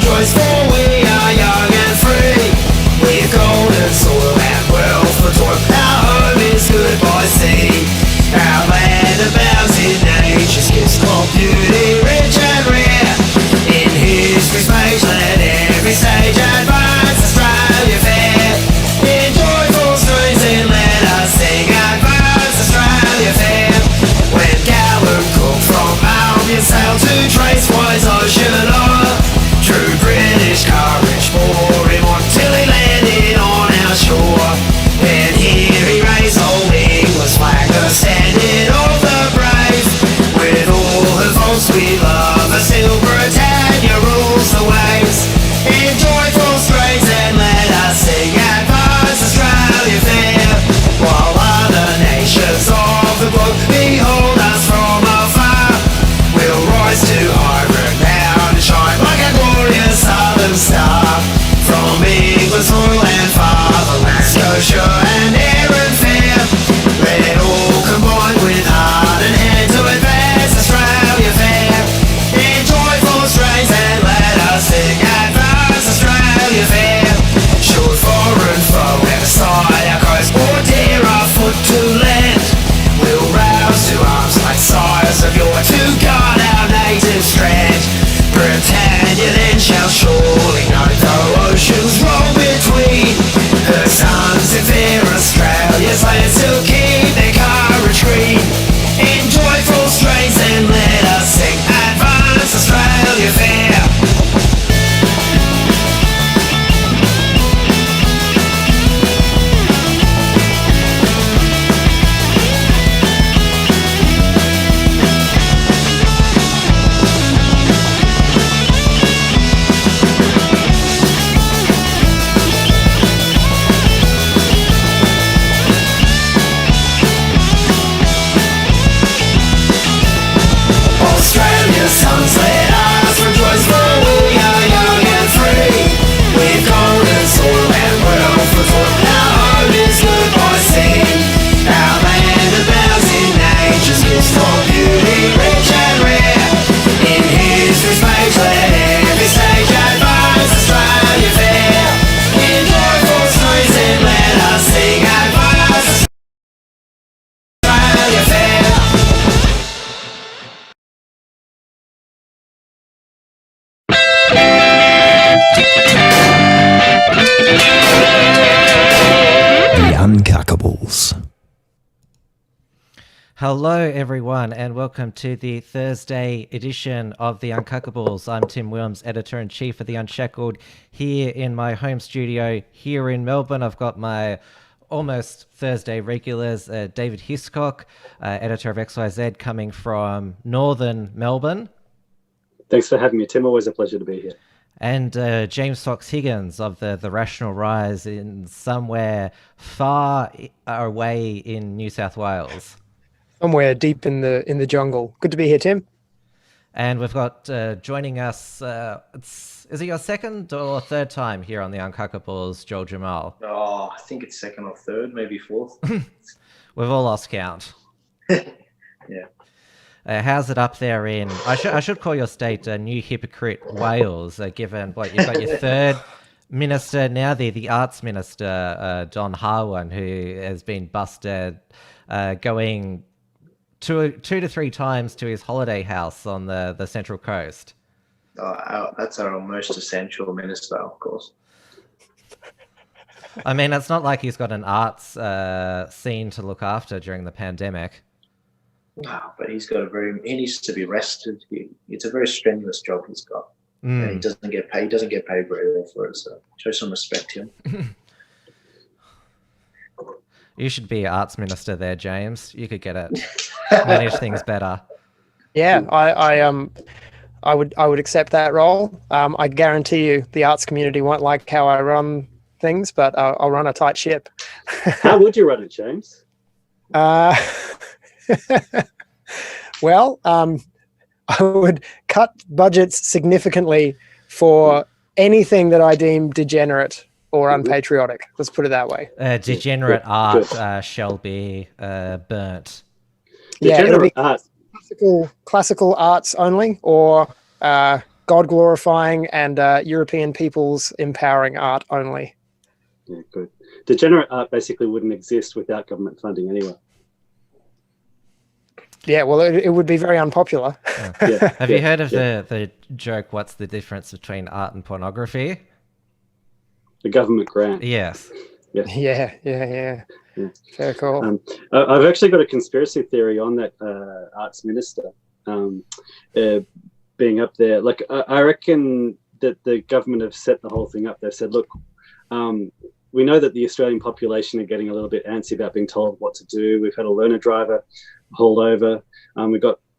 choice, for we are young and free. We're golden soil and wealth for toil. Our home is good by sea. Our land abounds in nature's gifts, called beauty, rich and rare. In history's page, let every stage advance Australia fair. In joyful strains and let us sing advance Australia fair. When Gallup Cook from Albion sailed to trace wise ocean o'er, true British courage bore him on till he landed on our shore. And here he raised old England's flag, the standard of the brave. With all her faults we love her still, Britannia rules the waves. In joyful strains and let us sing advance Australia fair. While other nations of the globe behold us from afar, we'll rise to high renown and shine like a glorious southern star. From England's soil and fatherland, Scotia and Erin fair, let it all combine with heart and hand to advance Australia fair. In joyful strains and let us sing advance Australia fair. Should foreign foe ever side our coast or dare our foot to land, we'll rouse to arms like sires of yore to guard our native strand. Britannia then shall surely know, though oceans roll between her sons, if fair Australia's land still keep their courage green. In joyful strains and let us sing advance Australia fair. Australia's sons, let us rejoice, for we are young and free. We've golden soil and wealth for toil. Our home is good by sea. Our land abounds in nature's gifts, called beauty, rich and rare. In history's page, let every stage advance Australia fair. In joyful strains and let us sing advance Australia fair. The Uncuckables. Hello, everyone, and welcome to the Thursday edition of The Uncuckables. I'm Tim Wilms, Editor and Chief of The Unshackled, here in my home studio here in Melbourne. I've got my almost Thursday regulars, David Hiscox, Editor of XYZ, coming from northern Melbourne. Thanks for having me, Tim. Always a pleasure to be here. And James Fox Higgins of the Rational Rise in somewhere far away in New South Wales. Somewhere deep in the jungle. Good to be here, Tim. And we've got joining us, is it your second or third time here on the Uncuckables, Joel Jammal? Oh, I think it's second or third, maybe fourth. We've all lost count. Yeah. How's it up there in, I should call your state New Hypocrite, Wales, given what you've got your third minister, now the arts minister, Don Harwan, who has been busted going two to three times to his holiday house on the Central Coast. That's our most essential minister, of course. I mean, it's not like he's got an arts scene to look after during the pandemic. No, but he needs to be rested. It's a very strenuous job he's got. And he doesn't get paid. He doesn't get paid very well for it. So show some respect to him. You should be arts minister there, James. You could get it. Manage things better. Yeah, I would accept that role. I guarantee you the arts community won't like how I run things, but I'll run a tight ship. How would you run it, James? Well, I would cut budgets significantly for anything that I deem degenerate or unpatriotic. Let's put it that way. Degenerate art shall be burnt. Yeah, it'll be classical arts only, or God glorifying and European peoples empowering art only. Yeah, good. Degenerate art basically wouldn't exist without government funding anyway. Yeah, well, it would be very unpopular. Yeah, Have you heard of the joke, what's the difference between art and pornography? The government grant. Yes. Yeah. Very cool. I've actually got a conspiracy theory on that arts minister being up there. Like, I reckon that the government have set the whole thing up. They've said, look, we know that the Australian population are getting a little bit antsy about being told what to do. We've had a learner driver hauled over.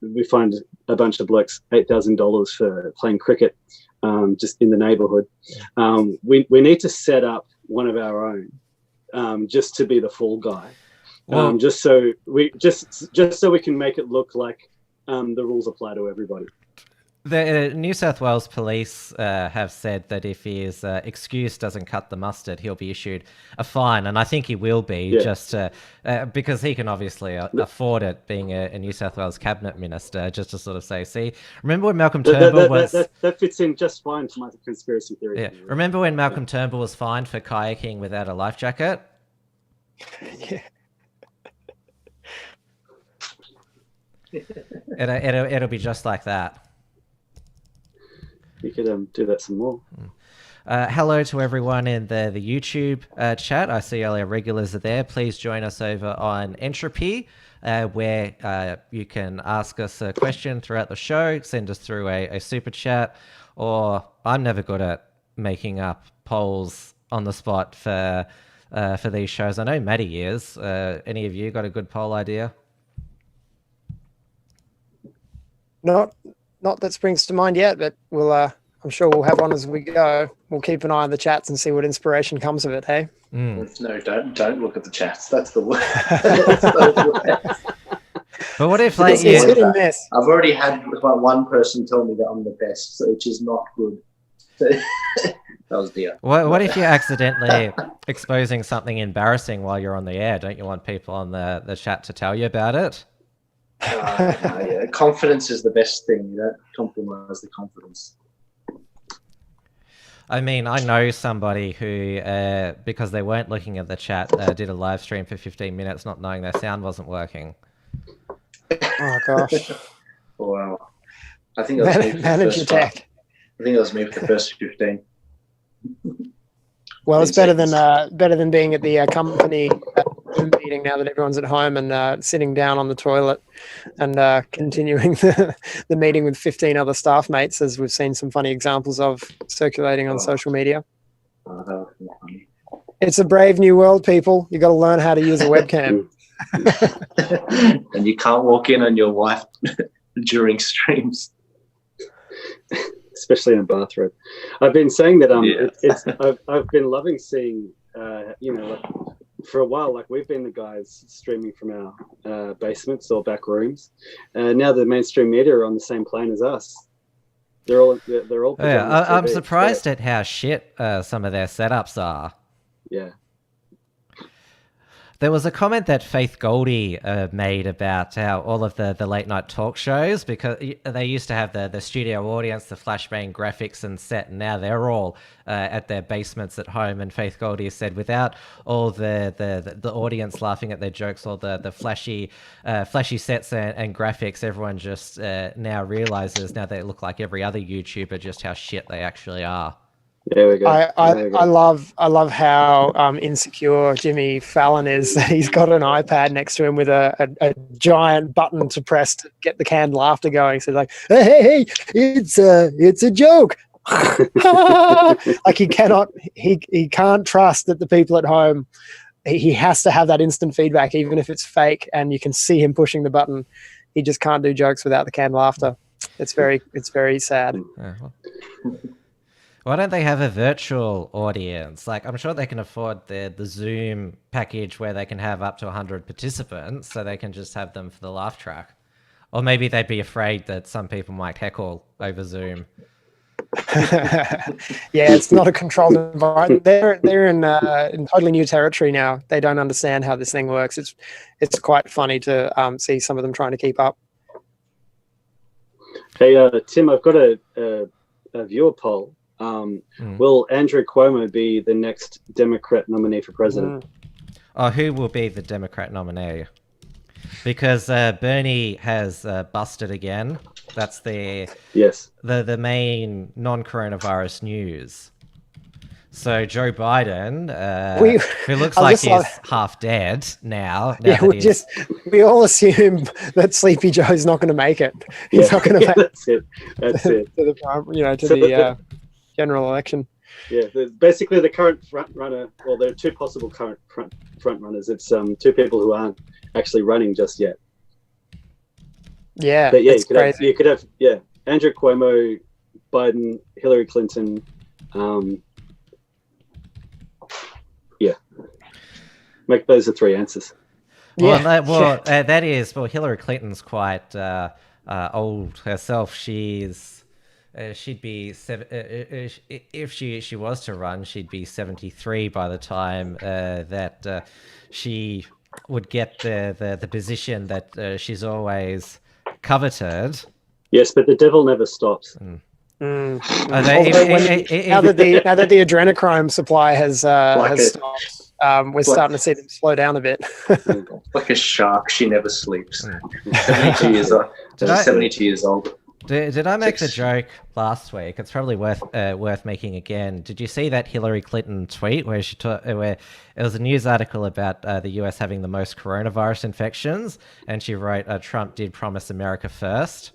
We find a bunch of blokes $8,000 for playing cricket just in the neighbourhood. We need to set up one of our own just to be the fall guy, just so we can make it look like the rules apply to everybody. The New South Wales police have said that if his excuse doesn't cut the mustard, he'll be issued a fine, and I think he will be, just because he can obviously afford it, being a New South Wales cabinet minister, just to sort of say, see, remember when Malcolm Turnbull was... That fits in just fine to my conspiracy theory. Yeah. Remember when Malcolm Turnbull was fined for kayaking without a life jacket? Yeah. It'll be just like that. You could do that some more. Hello to everyone in the YouTube chat. I see all our regulars are there. Please join us over on Entropy, where you can ask us a question throughout the show, send us through a super chat, or I'm never good at making up polls on the spot for these shows. I know Maddie is. Any of you got a good poll idea? Not that springs to mind yet, but we'll I'm sure we'll have one as we go. We'll keep an eye on the chats and see what inspiration comes of it, hey? No, don't look at the chats. That's the worst. That's the worst. But what if, it's hit and miss. I've already had one person tell me that I'm the best, which is not good. That was dear. What if you're accidentally exposing something embarrassing while you're on the air? Don't you want people on the chat to tell you about it? Yeah. Confidence is the best thing. You don't compromise the confidence. I mean, I know somebody who, because they weren't looking at the chat, did a live stream for 15 minutes not knowing their sound wasn't working. Oh, gosh. Wow. I think that was me for manage your tech. I think that was me for the first 15. Well, it's better than being at the company Zoom meeting now that everyone's at home and sitting down on the toilet and continuing the meeting with 15 other staff mates, as we've seen some funny examples of circulating on social media. Oh, that was funny. It's a brave new world, people. You got to learn how to use a webcam. And you can't walk in on your wife during streams. Especially in a bathroom. I've been saying that I've been loving seeing like, for a while, like we've been the guys streaming from our basements or back rooms. Now the mainstream media are on the same plane as us. They're all Yeah, I'm surprised at how shit some of their setups are. Yeah. There was a comment that Faith Goldie made about how all of the late night talk shows, because they used to have the studio audience, the flashbang graphics and set, and now they're all at their basements at home. And Faith Goldie said, without all the audience laughing at their jokes, all the flashy sets and graphics, everyone just now realizes, now they look like every other YouTuber, just how shit they actually are. There we go. I love how insecure Jimmy Fallon is. He's got an iPad next to him with a giant button to press to get the canned laughter going. So he's like, hey, it's a joke. Like he can't trust that the people at home. He has to have that instant feedback, even if it's fake, and you can see him pushing the button. He just can't do jokes without the canned laughter. It's very sad. Why don't they have a virtual audience? Like, I'm sure they can afford the Zoom package where they can have up to 100 participants, so they can just have them for the laugh track. Or maybe they'd be afraid that some people might heckle over Zoom. Yeah, it's not a controlled environment. They're in totally new territory now. They don't understand how this thing works. It's quite funny to see some of them trying to keep up. Hey, Tim, I've got a viewer poll. Will Andrew Cuomo be the next Democrat nominee for president? Oh, who will be the Democrat nominee? Because Bernie has busted again. That's the main non-coronavirus news. So Joe Biden, who looks like he's half dead now. We all assume that Sleepy Joe's not going to make it. He's not going to make it. That's it. To the general election. Yeah, basically the current front runner. Well, there are two possible current front runners. It's two people who aren't actually running just yet. Yeah, but yeah, you could have Andrew Cuomo, Biden, Hillary Clinton. Make those the three answers. That is Hillary Clinton's quite old herself. She'd be if she was to run, she'd be 73 by the time that she would get the position that she's always coveted. Yes, but the devil never stops. Now that the adrenochrome supply has stopped, we're starting to see them slow down a bit. Like a shark, she never sleeps. 72 years old. 72 years old. Did I make the joke last week? It's probably worth making again. Did you see that Hillary Clinton tweet where where it was a news article about the US having the most coronavirus infections, and she wrote, "Trump did promise America first."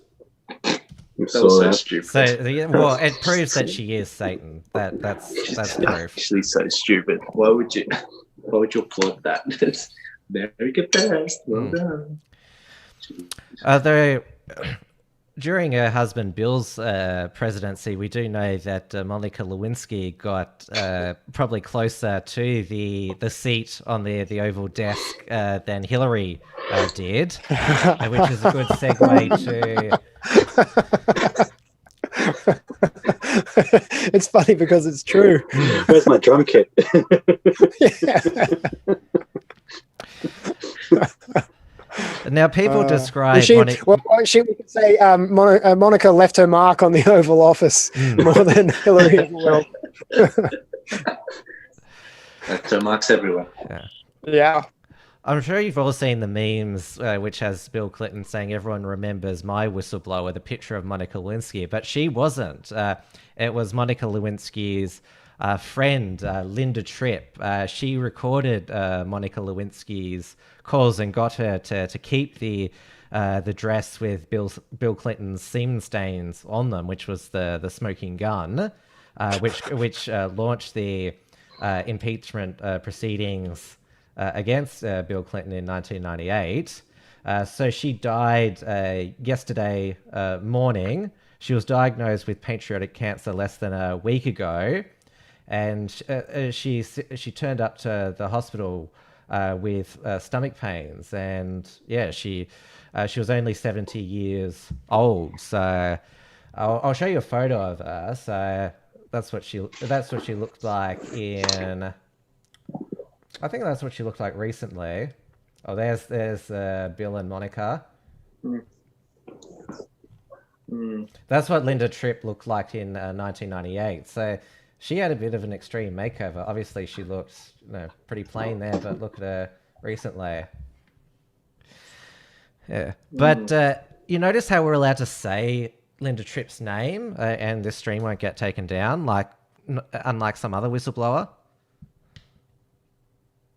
That was so stupid. So, it proves that she is Satan. That's proof. Actually, so stupid. Why would you applaud that? Very good best. Well done. Although, during her husband Bill's presidency, we do know that Monica Lewinsky got probably closer to the seat on the Oval Desk than Hillary did, which is a good segue to. It's funny because it's true. Where's my drum kit? Now, people describe... we could say Monica left her mark on the Oval Office more than Hillary ever will. Left her marks everywhere. Yeah. I'm sure you've all seen the memes, which has Bill Clinton saying, "Everyone remembers my whistleblower," the picture of Monica Lewinsky, but she wasn't. It was Monica Lewinsky's friend, Linda Tripp. She recorded Monica Lewinsky's calls and got her to keep the dress with Bill Clinton's semen stains on them, which was the smoking gun, which launched the impeachment proceedings against Bill Clinton in 1998. So she died yesterday morning. She was diagnosed with pancreatic cancer less than a week ago, and she turned up to the hospital with stomach pains, and she was only 70 years old. So I'll show you a photo of her. So that's what she looked like in. I think that's what she looked like recently. Oh, there's Bill and Monica. That's what Linda Tripp looked like in 1998. So she had a bit of an extreme makeover. Obviously, she looked pretty plain there, but look at her recently. Yeah, but you notice how we're allowed to say Linda Tripp's name, and this stream won't get taken down, unlike some other whistleblower.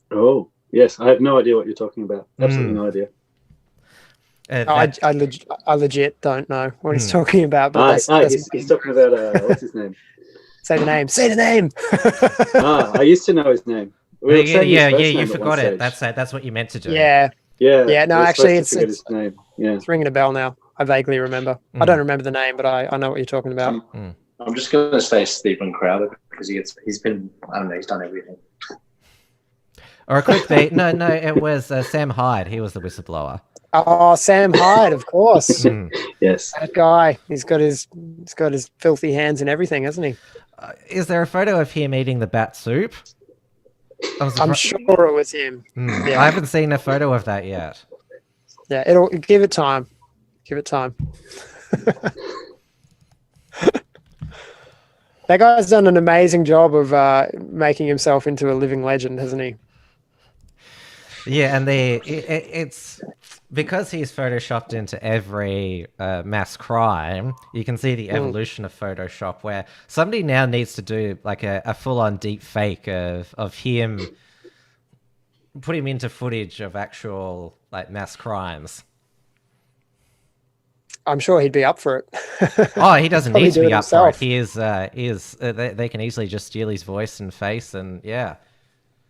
Oh, yes. I have no idea what you're talking about. Absolutely no idea. I legit don't know what he's talking about. But he's talking about, what's his name? Say the name. Say the name. I used to know his name. You forgot it. That's what you meant to do. Yeah. No, actually, it's his name. Yeah. It's ringing a bell now. I vaguely remember. I don't remember the name, but I know what you're talking about. I'm just going to say Stephen Crowder because he's been, I don't know, he's done everything. Or it could be no. It was Sam Hyde. He was the whistleblower. Oh, Sam Hyde, of course. Yes, that guy. He's got his filthy hands and everything, hasn't he? Is there a photo of him eating the bat soup? I'm sure it was him. Yeah. I haven't seen a photo of that yet. Yeah, it'll give it time. Give it time. That guy's done an amazing job of making himself into a living legend, hasn't he? Yeah, and it's because he's photoshopped into every mass crime. You can see the evolution of Photoshop, where somebody now needs to do like a full-on deep fake of him, put him into footage of actual like mass crimes. I'm sure he'd be up for it. Oh, he doesn't need to be up for it. himself. He is. They can easily just steal his voice and face, and yeah.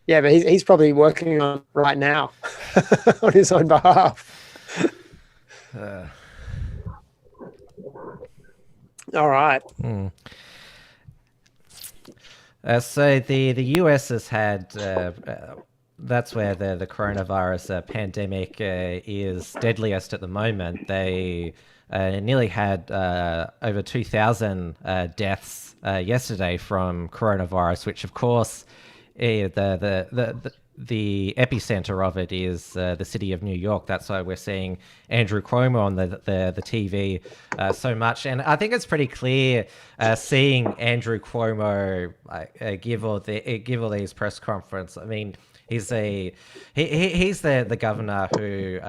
Yeah, but he's probably working on it right now on his own behalf. All right. So the US has had. That's where the coronavirus pandemic is deadliest at the moment. They nearly had over 2,000 deaths yesterday from coronavirus, which of course the epicenter of it is the city of New York. That's why we're seeing Andrew Cuomo on the TV so much. And I think it's pretty clear seeing Andrew Cuomo give all these press conferences. I mean, he's the governor who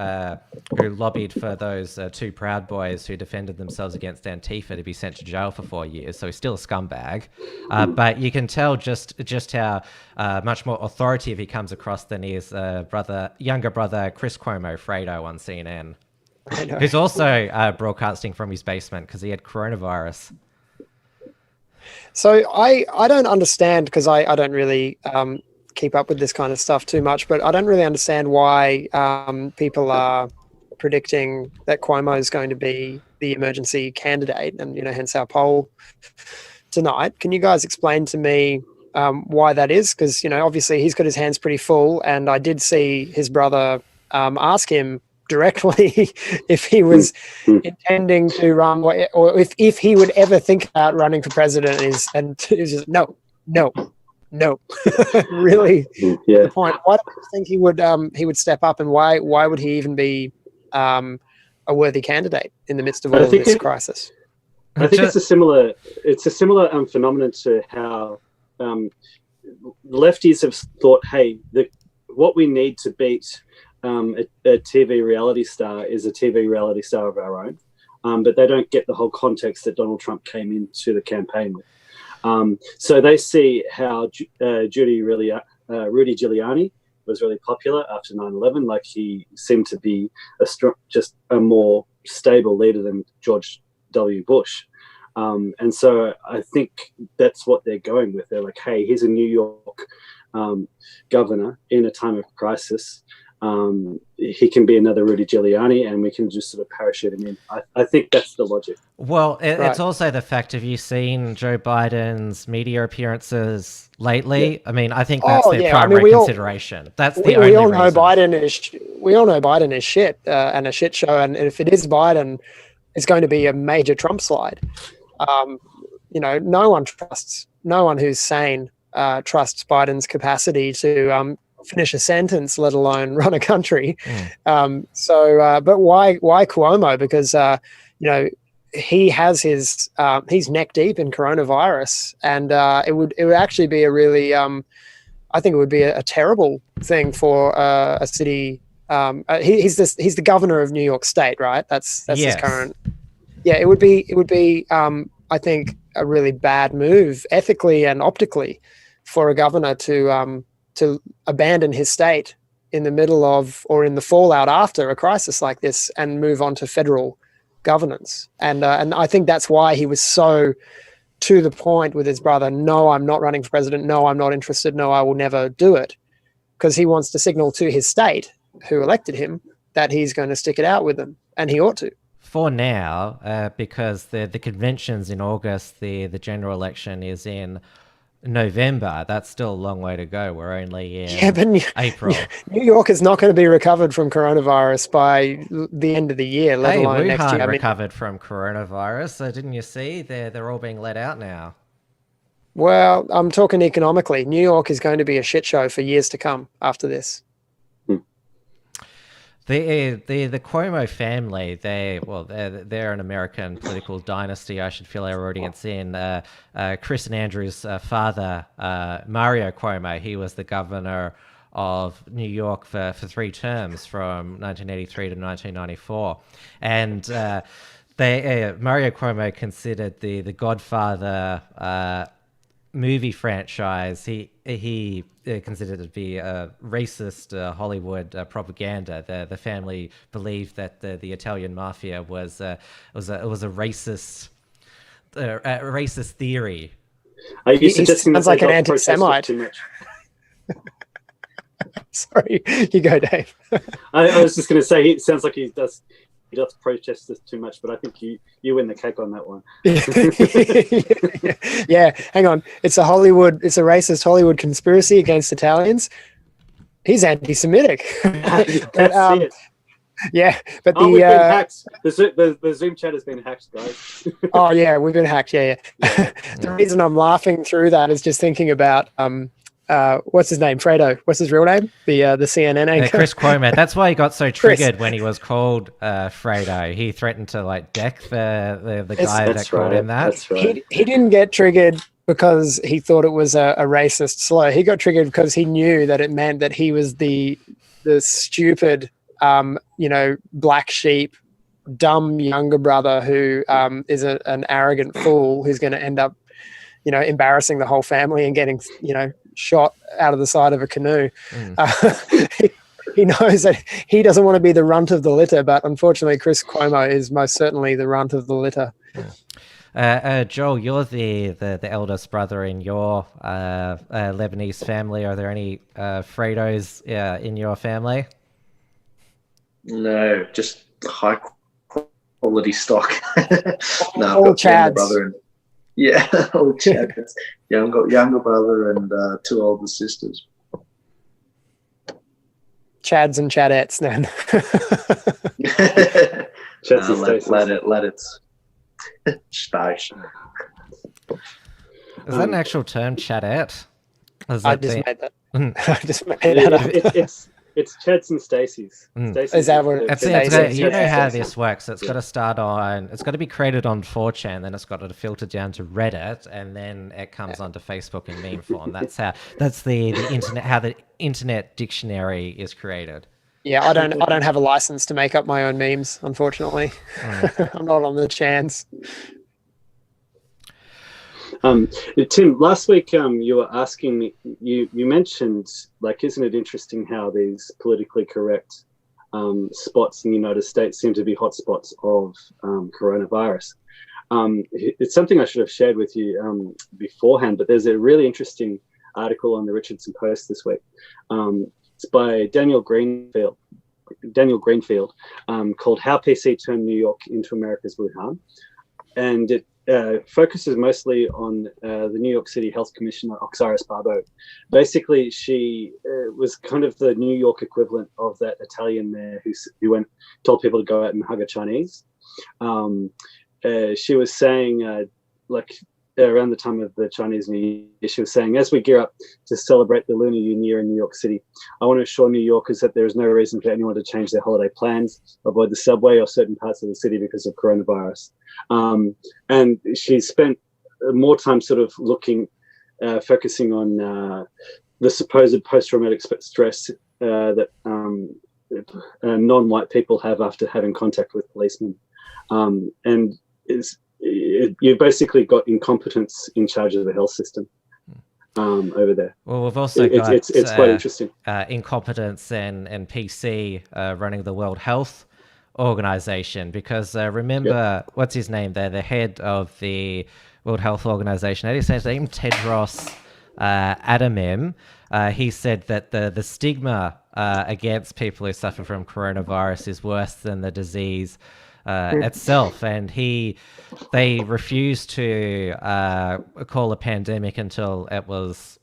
lobbied for those two Proud Boys who defended themselves against Antifa to be sent to jail for 4 years. So he's still a scumbag, but you can tell just how much more authoritative he comes across than his younger brother Chris Cuomo, Fredo, on CNN, who's also broadcasting from his basement because he had coronavirus. So I don't understand, because I don't really keep up with this kind of stuff too much, but I don't really understand why people are predicting that Cuomo is going to be the emergency candidate, and hence our poll tonight. Can you guys explain to me why that is? Because obviously he's got his hands pretty full, and I did see his brother ask him directly if he was intending to run, or if he would ever think about running for president, and he was just no. Really, the point. Why do you think he would step up, and why would he even be a worthy candidate in the midst of all of this crisis? I think it's a similar phenomenon to how lefties have thought, hey, what we need to beat a TV reality star is a TV reality star of our own, but they don't get the whole context that Donald Trump came into the campaign with. So they see how Rudy Giuliani was really popular after 9/11. Like, he seemed to be just a more stable leader than George W. Bush. And so I think that's what they're going with. They're like, hey, here's a New York governor in a time of crisis. He can be another Rudy Giuliani, and we can just sort of parachute him in. I think that's the logic. Well, it's also the fact, have you seen Joe Biden's media appearances lately? Yeah. I mean, I think that's their primary consideration. That's the only reason. We all know Biden is shit and a shit show, and if it is Biden, it's going to be a major Trump slide. No one who's sane trusts Biden's capacity to finish a sentence, let alone run a country. But why Cuomo? Because he has he's neck deep in coronavirus, and it would actually be a really I think it would be a terrible thing for a city. He's the governor of New York State, right? That's his current. Yeah, it would be I think a really bad move ethically and optically for a governor to abandon his state in the middle of, or in the fallout after a crisis like this, and move on to federal governance. And I think that's why he was so to the point with his brother. No, I'm not running for president. No, I'm not interested. No, I will never do it. Because he wants to signal to his state, who elected him, that he's going to stick it out with them, and he ought to. For now, because the convention's in August, the general election is in November. That's still a long way to go. We're only in April. New York is not going to be recovered from coronavirus by the end of the year, let alone next year. Recovered from coronavirus. Didn't you see? They're all being let out now. Well, I'm talking economically. New York is going to be a shit show for years to come after this. The Cuomo family, they're an American political dynasty. I should fill our audience in. Chris and Andrew's father, Mario Cuomo, he was the governor of New York for 3 terms from 1983 to 1994, and Mario Cuomo considered the Godfather movie franchise. He considered it to be a racist Hollywood propaganda. The family believed that the Italian mafia was a racist theory. Are you suggesting sounds that like they an got protested anti-Semite. too much? Sorry, you go, Dave. I was just going to say, it sounds like he does protest this too much, but I think you win the cake on that one. Yeah, hang on. It's a racist Hollywood conspiracy against Italians. He's anti-Semitic. That's it. Yeah, but we've been hacked. The Zoom chat has been hacked, guys. Oh yeah, we've been hacked. Yeah. The reason I'm laughing through that is just thinking about what's his name? Fredo. What's his real name? The CNN anchor. Chris Cuomo. That's why he got so triggered when he was called Fredo. He threatened to deck the guy that called him that. That's right. He didn't get triggered because he thought it was a racist slur. He got triggered because he knew that it meant that he was the stupid, black sheep, dumb younger brother who is an arrogant fool who's going to end up, embarrassing the whole family and getting, shot out of the side of a canoe. He knows that he doesn't want to be the runt of the litter, but unfortunately Chris Cuomo is most certainly the runt of the litter. Joel, you're the eldest brother in your Lebanese family. Are there any Fredos in your family? No, just high quality stock. No, All Chads. Yeah, all Chads. Yeah, I've got younger brother and 2 older sisters. Chads and Chadettes then. Let it stash. Is that an actual term, Chadette? I just made that. I just made that up. It's Chads and Stacey's. Is that what you know how this works? It's got to it's got to be created on 4chan, then it's got to filter down to Reddit, and then it comes onto Facebook in meme form. That's the internet, how the internet dictionary is created. Yeah, I don't have a license to make up my own memes, unfortunately. I'm not on the chance. Tim, last week you were asking me, you mentioned, isn't it interesting how these politically correct spots in the United States seem to be hotspots of coronavirus? It's something I should have shared with you beforehand, but there's a really interesting article on the Richardson Post this week. It's by Daniel Greenfield, called "How PC Turned New York into America's Wuhan," and it focuses mostly on the New York City Health Commissioner, Oxiris Barbeau. Basically, she was kind of the New York equivalent of that Italian mayor who told people to go out and hug a Chinese. She was saying, around the time of the Chinese New Year, she was saying, as we gear up to celebrate the Lunar New Year in New York City, I want to assure New Yorkers that there is no reason for anyone to change their holiday plans, avoid the subway or certain parts of the city because of coronavirus. And she spent more time sort of focusing on the supposed post-traumatic stress that non-white people have after having contact with policemen. And you basically got incompetence in charge of the health system over there. Well, we've also got it's quite interesting. Incompetence and PC running the World Health Organization, because remember, what's his name there, the head of the World Health Organization, how do you say his name? Tedros Adhanom. He said that the stigma against people who suffer from coronavirus is worse than the disease itself, and they refused to call a pandemic until it was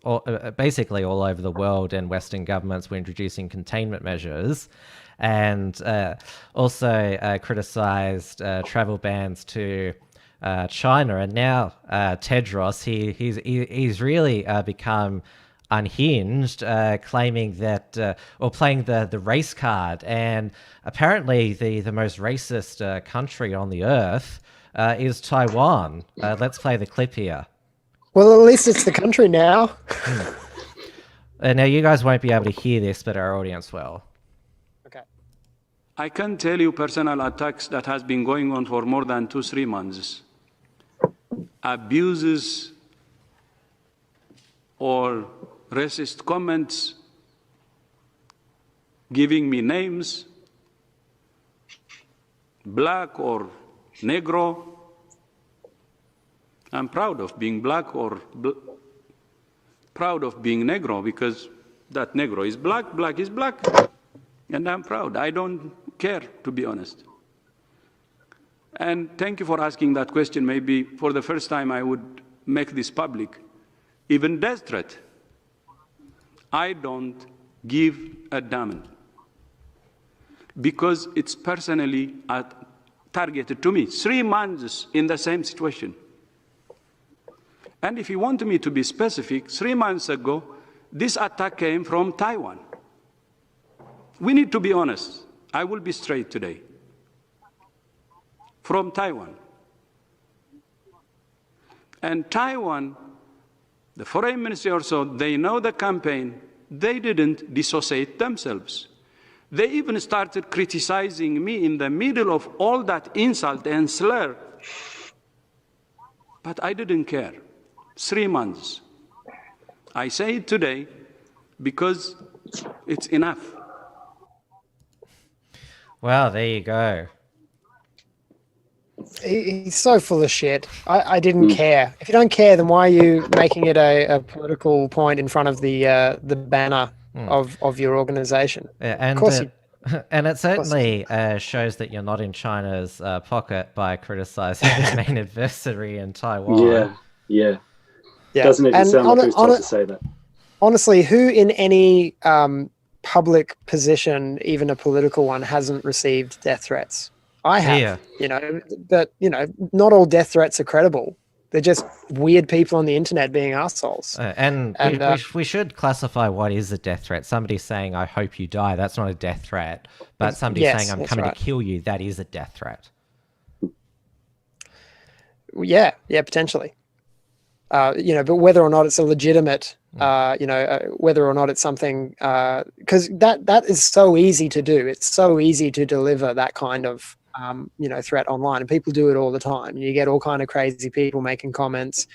basically all over the world, and Western governments were introducing containment measures, and also criticized travel bans to China. And now Tedros, he's really become Unhinged, claiming that, or playing the race card, and apparently the most racist country on the earth is Taiwan. Let's play the clip here. Well, at least it's the country now. Now, you guys won't be able to hear this, but our audience will. Okay. I can tell you personal attacks that has been going on for more than 2-3 months. Abuses or racist comments, giving me names, black or negro. I'm proud of being black or proud of being negro, because that negro is black, black is black, and I'm proud. I don't care, to be honest. And thank you for asking that question. Maybe for the first time I would make this public. Even death threat, I don't give a damn, because it's personally targeted to me. 3 months in the same situation. And if you want me to be specific, 3 months ago, this attack came from Taiwan. We need to be honest. I will be straight today. From Taiwan. And Taiwan, the foreign ministry or so, they know the campaign. They didn't dissociate themselves. They even started criticizing me in the middle of all that insult and slur. But I didn't care. 3 months. I say it today because it's enough. Well, there you go. He's so full of shit. I didn't care. If you don't care, then why are you making it a political point in front of the banner of your organization? Yeah, and of course and it certainly shows that you're not in China's pocket by criticizing the main adversary in Taiwan. Yeah. Doesn't even sound like who's told to say that. Honestly, who in any public position, even a political one, hasn't received death threats? I have, but not all death threats are credible. They're just weird people on the internet being assholes. And we should classify what is a death threat. Somebody saying, I hope you die, that's not a death threat. But somebody saying, I'm coming to kill you, that is a death threat. Yeah, potentially. But whether or not it's a legitimate, whether or not it's something, because that is so easy to do. It's so easy to deliver that kind of, threat online, and people do it all the time. You get all kind of crazy people making comments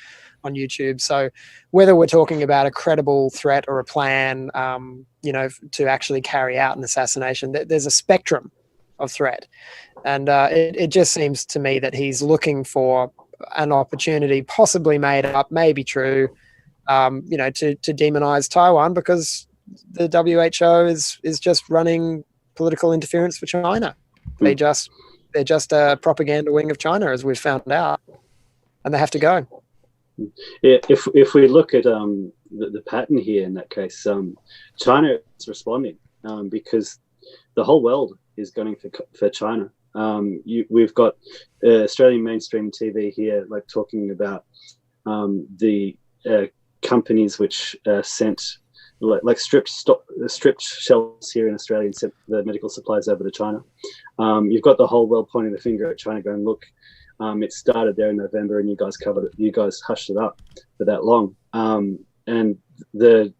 on YouTube. So whether we're talking about a credible threat or a plan, to actually carry out an assassination, there's a spectrum of threat. And it just seems to me that he's looking for an opportunity, possibly made up, maybe true, to demonize Taiwan, because the WHO is just running political interference for China. They're just a propaganda wing of China, as we've found out, and they have to go. Yeah, if we look at the pattern here in that case, China is responding because the whole world is gunning for China. We've got Australian mainstream TV here, like talking about the companies which sent like stripped shelves here in Australia and sent the medical supplies over to China. You've got the whole world pointing the finger at China, going, "Look, it started there in November, and you guys covered it. You guys hushed it up for that long." And the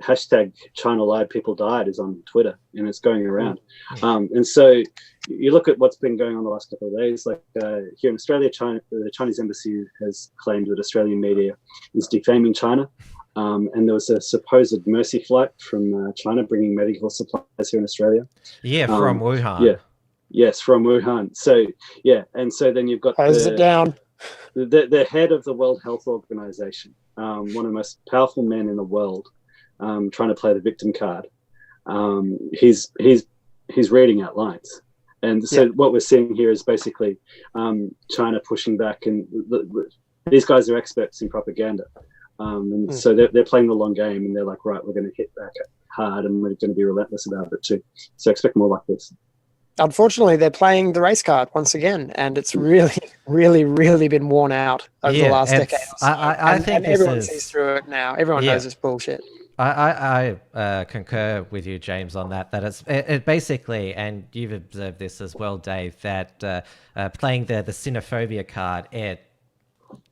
hashtag China lied, people died is on Twitter, and it's going around. And so you look at what's been going on the last couple of days, like here in Australia, the Chinese embassy has claimed that Australian media is defaming China. And there was a supposed mercy flight from China bringing medical supplies here in Australia. Yeah, from Wuhan. Yes, from Wuhan. So, and so then you've got the head of the World Health Organization, one of the most powerful men in the world, trying to play the victim card. He's reading out lines. And so what we're seeing here is basically China pushing back, and these guys are experts in propaganda. And so they're playing the long game, and they're like, right, we're going to hit back hard, and we're going to be relentless about it too. So expect more like this. unfortunately, they're playing the race card once again, and it's really, really, really been worn out over the last decade. Or so. I think and this everyone is, sees through it now. Everyone knows it's bullshit. I concur with you, James, on that. That it basically, and you've observed this as well, Dave, that playing the xenophobia card, it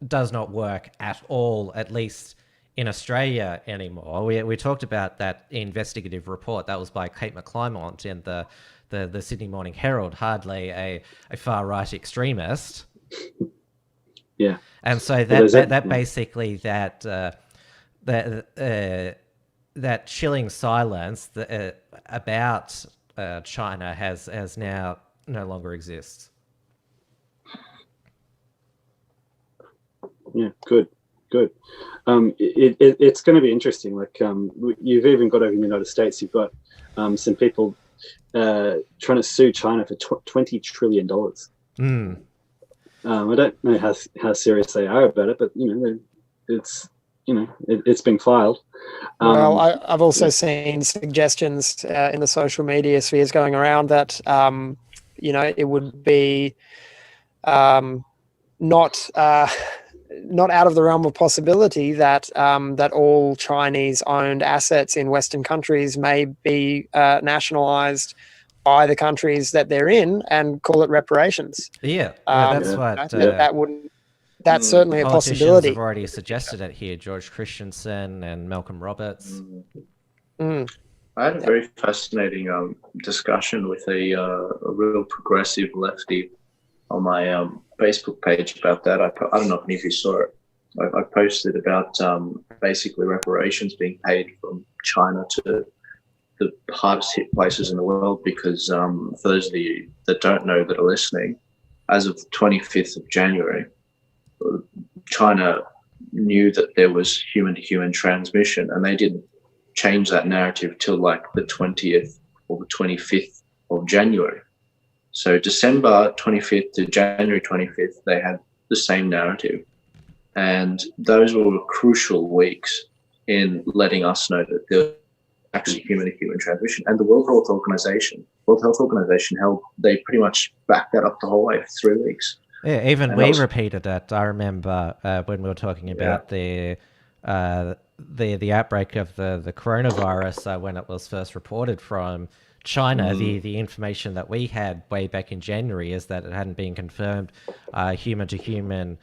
does not work at all, at least in Australia anymore. We talked about that investigative report that was by Kate McClymont in the Sydney Morning Herald, hardly a far-right extremist. Yeah. And so that basically that chilling silence about China has now no longer exists. Yeah, good. It's going to be interesting. Like you've even got over in the United States, you've got some people trying to sue China for $20 trillion. I don't know how serious they are about it, but it's been filed. Well, I've also seen suggestions in the social media spheres going around that it would be not out of the realm of possibility that that all Chinese-owned assets in Western countries may be nationalized by the countries that they're in and call it reparations. Yeah, that's what that's certainly a possibility. Politicians have already suggested it here. George Christensen and Malcolm Roberts. I had a very fascinating discussion with a real progressive lefty on my Facebook page about that. I don't know if any of you saw it. I posted about basically reparations being paid from China to the hardest hit places in the world because for those of you that don't know that are listening, as of the 25th of January, China knew that there was human-to-human transmission, and they didn't change that narrative till like the 20th or the 25th of January. So December 25th to January 25th, they had the same narrative. And those were crucial weeks in letting us know that there was actually human-to-human transmission. And the World Health Organization they pretty much backed that up the whole way for 3 weeks. Yeah, even we repeated it. I remember when we were talking about the outbreak of the coronavirus when it was first reported from China. The information that we had way back in January is that it hadn't been confirmed human-to-human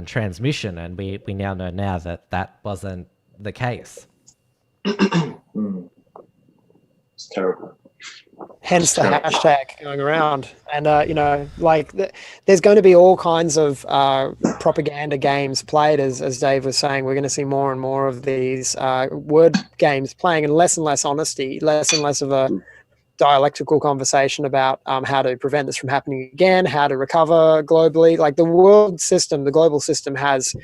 transmission, and we now know now that wasn't the case. It's terrible. Hence the hashtag going around. And, there's going to be all kinds of propaganda games played, as Dave was saying. We're going to see more and more of these word games playing, and less honesty, less and less of a dialectical conversation about how to prevent this from happening again, how to recover globally. Like the world system, the global system has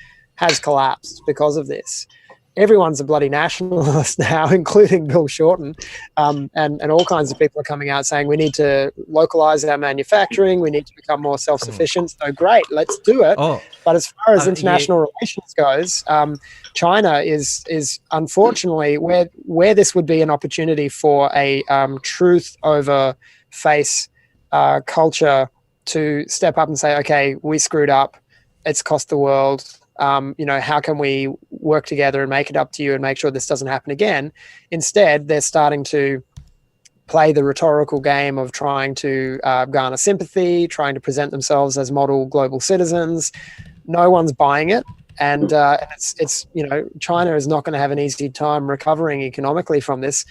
collapsed because of this. Everyone's a bloody nationalist now, including Bill Shorten, and all kinds of people are coming out saying we need to localize our manufacturing, we need to become more self-sufficient. So great, let's do it. But as far as international relations goes, China is unfortunately where this would be an opportunity for a truth over face culture to step up and say, okay, we screwed up, it's cost the world. How can we work together and make it up to you and make sure this doesn't happen again? Instead, they're starting to play the rhetorical game of trying to garner sympathy, trying to present themselves as model global citizens. No one's buying it. And it's China is not going to have an easy time recovering economically from this.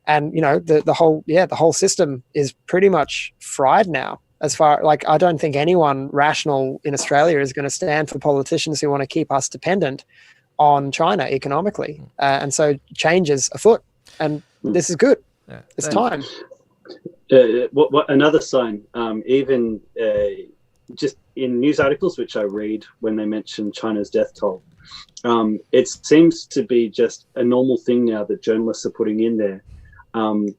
And, the whole system is pretty much fried now. As far I don't think anyone rational in Australia is going to stand for politicians who want to keep us dependent on China economically. And so change is afoot, and this is good. Yeah. It's time. What another sign, even just in news articles, which I read when they mention China's death toll, it seems to be just a normal thing now that journalists are putting in there,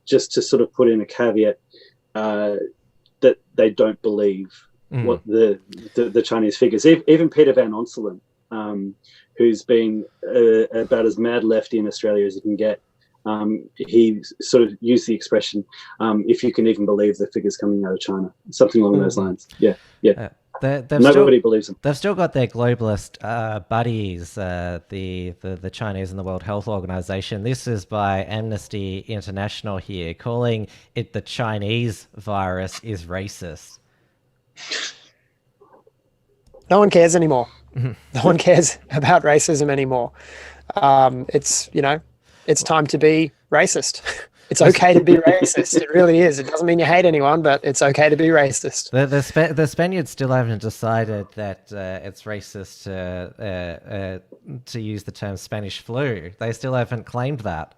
just to sort of put in a caveat, that they don't believe what the Chinese figures. Even Peter Van Onselen, who's been about as mad lefty in Australia as you can get, he sort of used the expression, if you can even believe the figures coming out of China, something along those lines. Yeah. Nobody believes them. They've still got their globalist buddies, the Chinese and the World Health Organization. This is by Amnesty International here, calling it the Chinese virus is racist. No one cares anymore. No one cares about racism anymore. It's time to be racist. It's okay to be racist. It really is. It doesn't mean you hate anyone, but it's okay to be racist. The Spaniards still haven't decided that it's racist to use the term Spanish flu. They still haven't claimed that.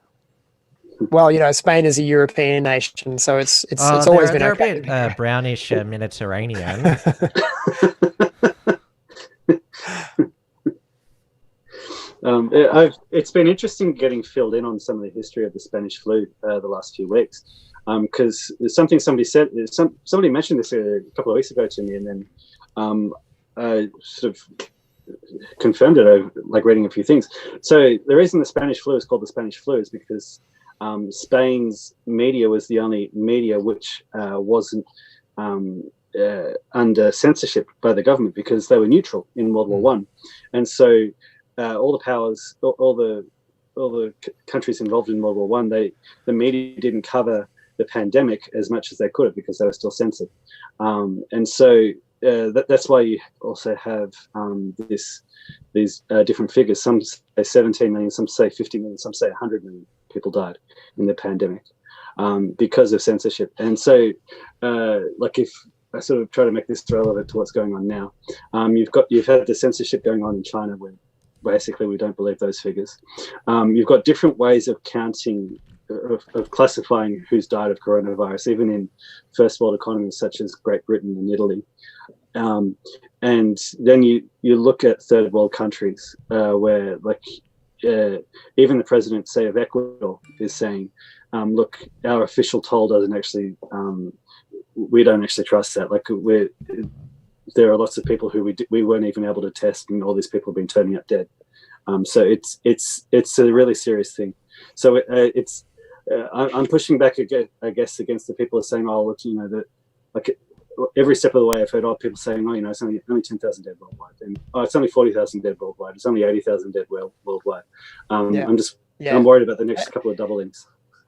Well, Spain is a European nation, so it's always been okay. They're a bit brownish Mediterranean. It's been interesting getting filled in on some of the history of the Spanish flu the last few weeks, because somebody said, somebody mentioned this a couple of weeks ago to me, and then I sort of confirmed it over like reading a few things. So the reason the Spanish flu is called the Spanish flu is because Spain's media was the only media which wasn't under censorship by the government, because they were neutral in World War One, and so all the powers, all the countries involved in World War One, the media didn't cover the pandemic as much as they could have, because they were still censored, and so that's why you also have these different figures. Some say 17 million, some say 50 million, some say 100 million people died in the pandemic because of censorship. And so, like if I sort of try to make this relevant to what's going on now, you've had the censorship going on in China, where basically we don't believe those figures. You've got different ways of counting, of classifying who's died of coronavirus, even in first world economies such as Great Britain and Italy. And then you look at third world countries where, like, even the president, say, of Ecuador is saying, look, our official toll doesn't actually, we don't actually trust that. Like, there are lots of people who we weren't even able to test, and all these people have been turning up dead. So it's a really serious thing. So I'm pushing back, I guess, against the people who are saying, oh, look, that, like, every step of the way I've heard people saying, oh, it's only 10,000 dead worldwide, and it's only 40,000 dead worldwide, it's only 80,000 dead worldwide. I'm worried about the next couple of doublings.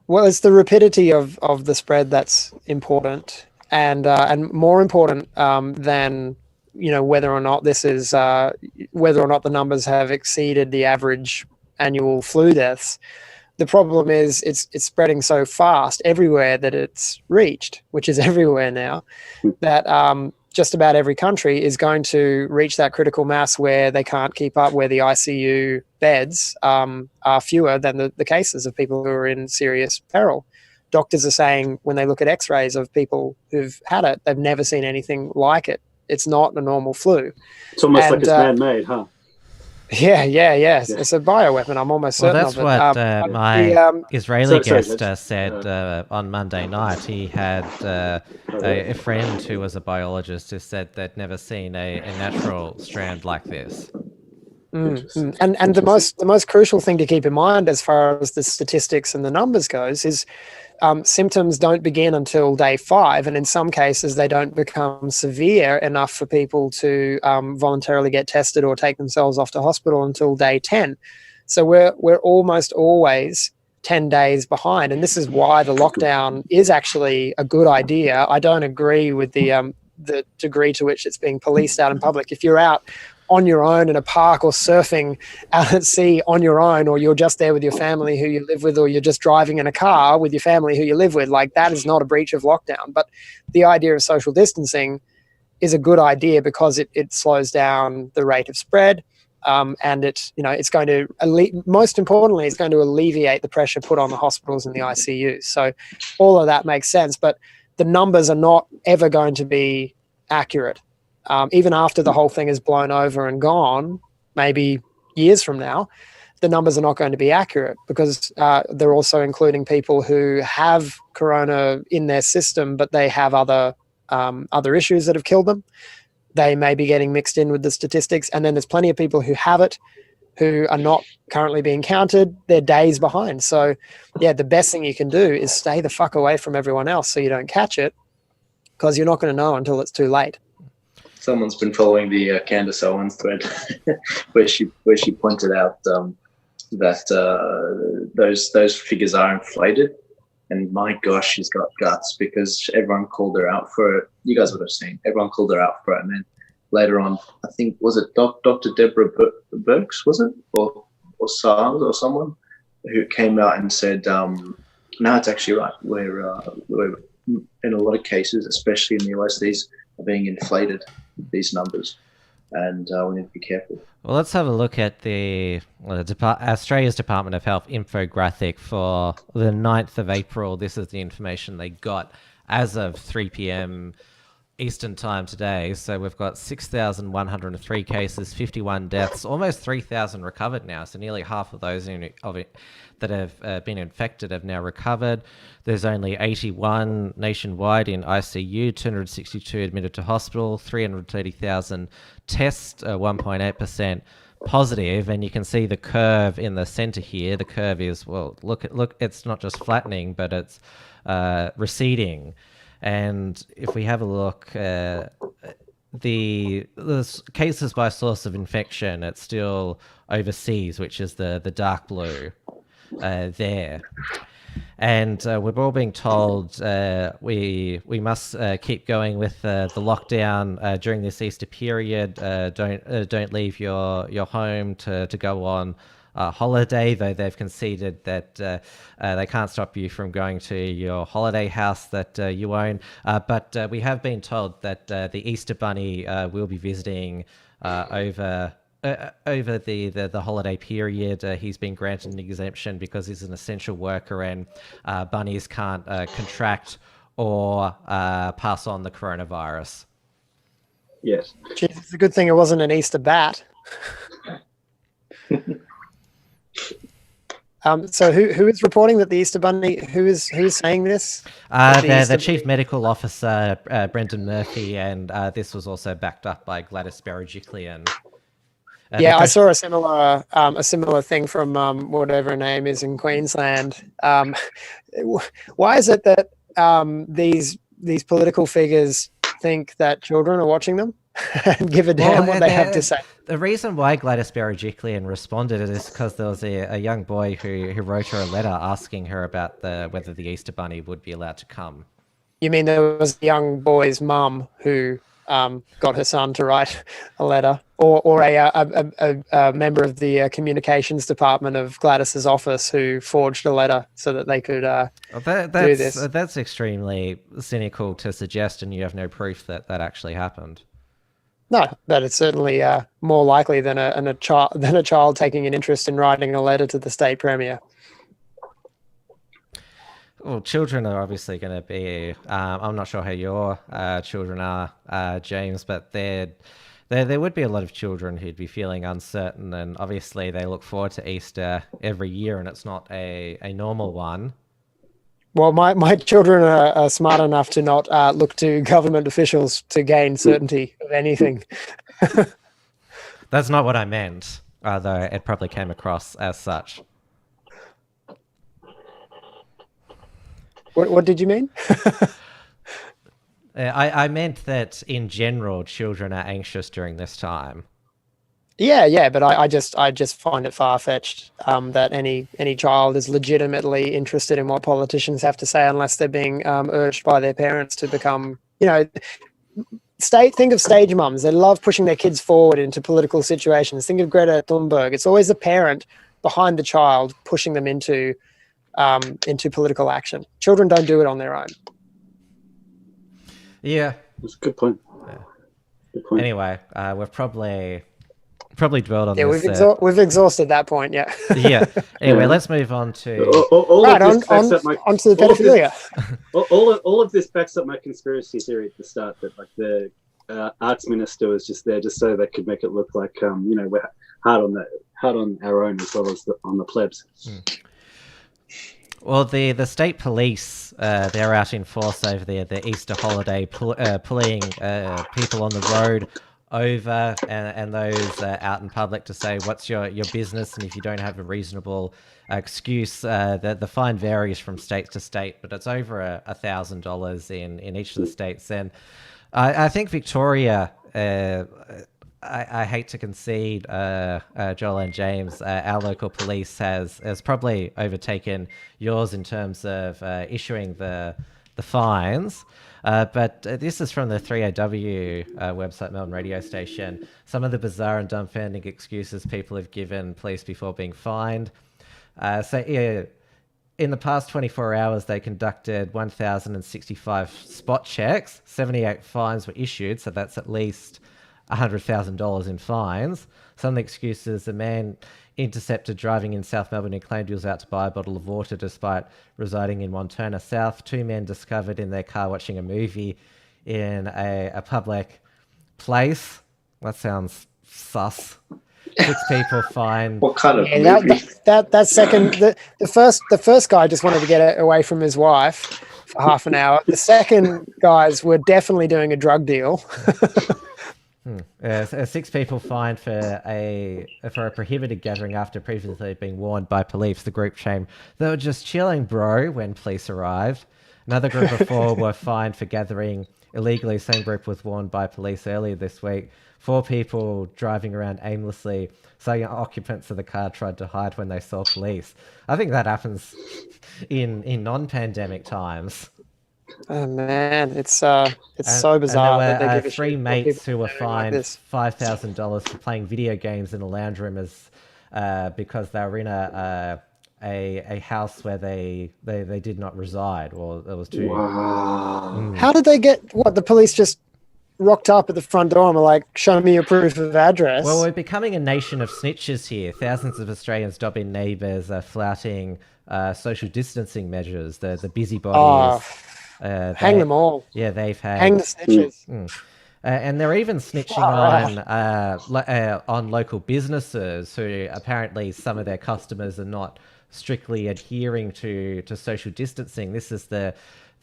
Well, it's the rapidity of the spread that's important, and more important than whether or not this is whether or not the numbers have exceeded the average annual flu deaths. The problem is it's spreading so fast everywhere that it's reached, which is everywhere now, that just about every country is going to reach that critical mass where they can't keep up, where the ICU beds are fewer than the cases of people who are in serious peril. Doctors are saying, when they look at x-rays of people who've had it, they've never seen anything like it. It's not a normal flu. It's almost like it's man-made, huh? Yeah. It's a bioweapon. I'm almost certain of it. That's what my Israeli guest said on Monday night. He had a friend who was a biologist who said they'd never seen a natural strand like this. And the most crucial thing to keep in mind, as far as the statistics and the numbers goes, is symptoms don't begin until day 5, and in some cases they don't become severe enough for people to voluntarily get tested or take themselves off to hospital until day 10. So we're almost always 10 days behind, and this is why the lockdown is actually a good idea. I don't agree with the degree to which it's being policed out in public. If you're out on your own in a park, or surfing out at sea on your own, or you're just there with your family who you live with, or you're just driving in a car with your family who you live with, like, that is not a breach of lockdown. But the idea of social distancing is a good idea because it slows down the rate of spread, and it's going to, most importantly, it's going to alleviate the pressure put on the hospitals and the ICU. So all of that makes sense, but the numbers are not ever going to be accurate. Even after the whole thing is blown over and gone, maybe years from now, the numbers are not going to be accurate, because they're also including people who have corona in their system, but they have other issues that have killed them. They may be getting mixed in with the statistics. And then there's plenty of people who have it, who are not currently being counted, they're days behind. So, yeah, the best thing you can do is stay the fuck away from everyone else so you don't catch it, because you're not going to know until it's too late. Someone's been following the Candace Owens thread where she pointed out that those figures are inflated, and my gosh, she's got guts, because everyone called her out for it. You guys would have seen. Everyone called her out for it, and then later on, I think, was it Dr. Deborah Birx, was it, or SARS or someone who came out and said, "No, it's actually right. We're in a lot of cases, especially in the US, these are being inflated, these numbers, and we need to be careful." Well, let's have a look at Australia's Department of Health infographic for the 9th of April. This is the information they got as of 3 p.m. Eastern time today. So we've got 6,103 cases, 51 deaths, almost 3,000 recovered now. So nearly half of those that have been infected have now recovered. There's only 81 nationwide in ICU, 262 admitted to hospital, 330,000 tests, 1.8% positive. And you can see the curve in the center here. The curve is, well, look, it's not just flattening, but it's receding. And if we have a look, the cases by source of infection, it's still overseas, which is the dark blue there. And we're all being told we must keep going with the lockdown during this Easter period. Don't leave your home to go on holiday, though they've conceded that they can't stop you from going to your holiday house that you own. But we have been told that the Easter Bunny will be visiting over the holiday period. He's been granted an exemption because he's an essential worker, and bunnies can't contract or pass on the coronavirus. Yes. Jeez, it's a good thing it wasn't an Easter bat. So who is reporting that the Easter Bunny? Who's saying this? The Chief Medical Officer, Brendan Murphy, and this was also backed up by Gladys Berejiklian. Yeah, I saw a similar thing from whatever her name is in Queensland. Why is it that these political figures think that children are watching them and give a damn what they have to say? The reason why Gladys Berejiklian responded is because there was a young boy who wrote her a letter asking her about whether the Easter Bunny would be allowed to come. You mean there was a young boy's mum who got her son to write a letter, or a member of the communications department of Gladys's office who forged a letter so that they could do this? That's extremely cynical to suggest, and you have no proof that actually happened. No, but it's certainly more likely than a child taking an interest in writing a letter to the state premier. Well, children are obviously going to be. I'm not sure how your children are, James, but there would be a lot of children who'd be feeling uncertain, and obviously they look forward to Easter every year, and it's not a normal one. Well, my children are smart enough to not look to government officials to gain certainty of anything. That's not what I meant, though it probably came across as such. What did you mean? I meant that in general, children are anxious during this time. Yeah, but I just find it far-fetched that any child is legitimately interested in what politicians have to say unless they're being urged by their parents to become, think of stage mums. They love pushing their kids forward into political situations. Think of Greta Thunberg. It's always the parent behind the child pushing them into political action. Children don't do it on their own. Yeah. That's a good point. Yeah. Good point. Anyway, we've probably dwelled on this. Yeah, we've exhausted that point, yeah. Yeah. Anyway, let's move on to... onto the pedophilia. All of this backs up my conspiracy theory at the start that the arts minister was just there just so they could make it look like, we're hard on our own as well as on the plebs. Mm. Well, the state police, they're out in force over there, the Easter holiday, pulling people on the road over and those out in public to say what's your business, and if you don't have a reasonable excuse, the fine varies from state to state, but it's over $1,000 in each of the states. And I think Victoria, I hate to concede, Joel and James, our local police has probably overtaken yours in terms of issuing the fines. But this is from the 3AW website, Melbourne radio station. Some of the bizarre and dumbfounding excuses people have given police before being fined. In the past 24 hours, they conducted 1,065 spot checks. 78 fines were issued, so that's at least $100,000 in fines. Some of the excuses: a man intercepted driving in South Melbourne and claimed he was out to buy a bottle of water despite residing in Montana South. 2 men discovered in their car watching a movie in a public place. That sounds sus. 6 people fined. What kind of movie? That second, the first guy just wanted to get away from his wife for half an hour. The second guys were definitely doing a drug deal. 6 people fined for a prohibited gathering after previously being warned by police. The group claimed they were just chilling, bro, when police arrived. Another group of 4 were fined for gathering illegally. Same group was warned by police earlier this week. 4 people driving around aimlessly, saying occupants of the car tried to hide when they saw police. I think that happens in non-pandemic times. Oh man, it's so bizarre. And there that were they give a 3 shit mates who were like fined this. $5,000 for playing video games in a lounge room because they were in a house where they did not reside, or there was too. Wow. How did they get? What, the police just rocked up at the front door and were like, "Show me your proof of address"? Well, we're becoming a nation of snitches here. Thousands of Australians, dobbing neighbours, are flouting social distancing measures. The busybodies. Hang them all. Yeah, they've had. Hang the snitches. And they're even snitching on local businesses who apparently some of their customers are not strictly adhering to social distancing. This is the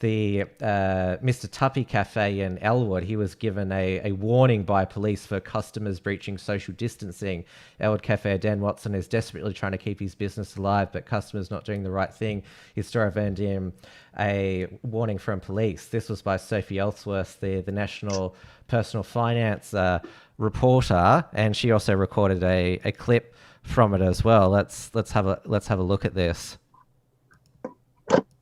Mr. Tuppy Cafe in Elwood. He was given a warning by police for customers breaching social distancing. Elwood Cafe, Dan Watson is desperately trying to keep his business alive, but customers not doing the right thing. His store have earned him a warning from police. This was by Sophie Ellsworth, the National Personal Finance reporter, and she also recorded a clip from it as well. Let's have a look at this.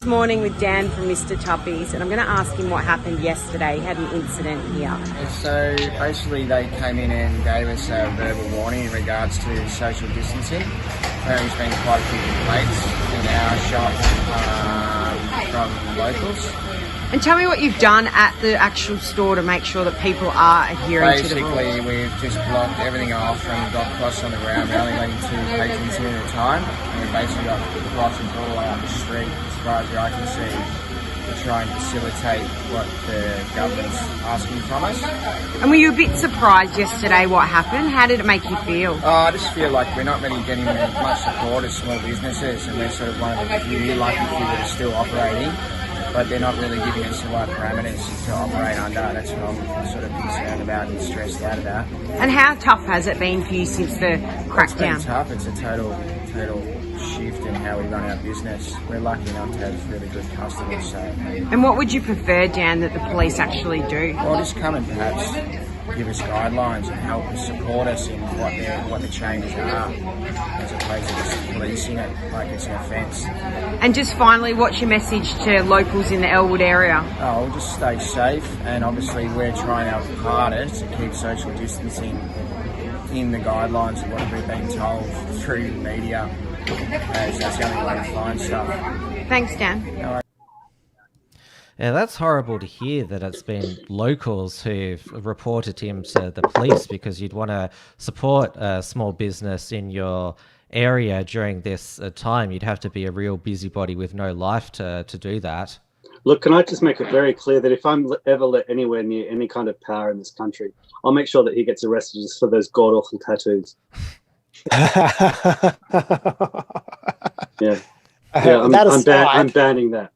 This morning with Dan from Mr. Tuppy's, and I'm going to ask him what happened yesterday. He had an incident here. So basically they came in and gave us a verbal warning in regards to social distancing. There's been quite a few complaints in our shop from locals. And tell me what you've done at the actual store to make sure that people are adhering to the rules. Basically, we've just blocked everything off and got cloths on the ground. We're only letting 2 patrons in at a time. And we've basically got cloths all the way up the street, as far as the eye can see, to try and facilitate what the government's asking from us. And were you a bit surprised yesterday what happened? How did it make you feel? I just feel like we're not really getting much support as small businesses, and we're sort of one of the few lucky few that are still operating. But they're not really giving us the right parameters to operate under. That's what I'm sort of concerned about and stressed out about. And how tough has it been for you since the crackdown? It's been tough. It's a total shift in how we run our business. We're lucky enough to have really good customers. So. And what would you prefer, Dan, that the police actually do? Well, just come and perhaps give us guidelines and help us support us in what the changes are, as opposed to just policing it like it's an offence. And just finally, what's your message to locals in the Elwood area? Oh, we'll just stay safe, and obviously we're trying our hardest to keep social distancing in the guidelines of what we've been told through media, as that's the only way to find stuff. Thanks, Dan. Yeah, that's horrible to hear that it's been locals who've reported him to the police, because you'd want to support a small business in your area during this time. You'd have to be a real busybody with no life to do that. Look, can I just make it very clear that if I'm ever let anywhere near any kind of power in this country, I'll make sure that he gets arrested just for those god-awful tattoos. Yeah. I'm banning that.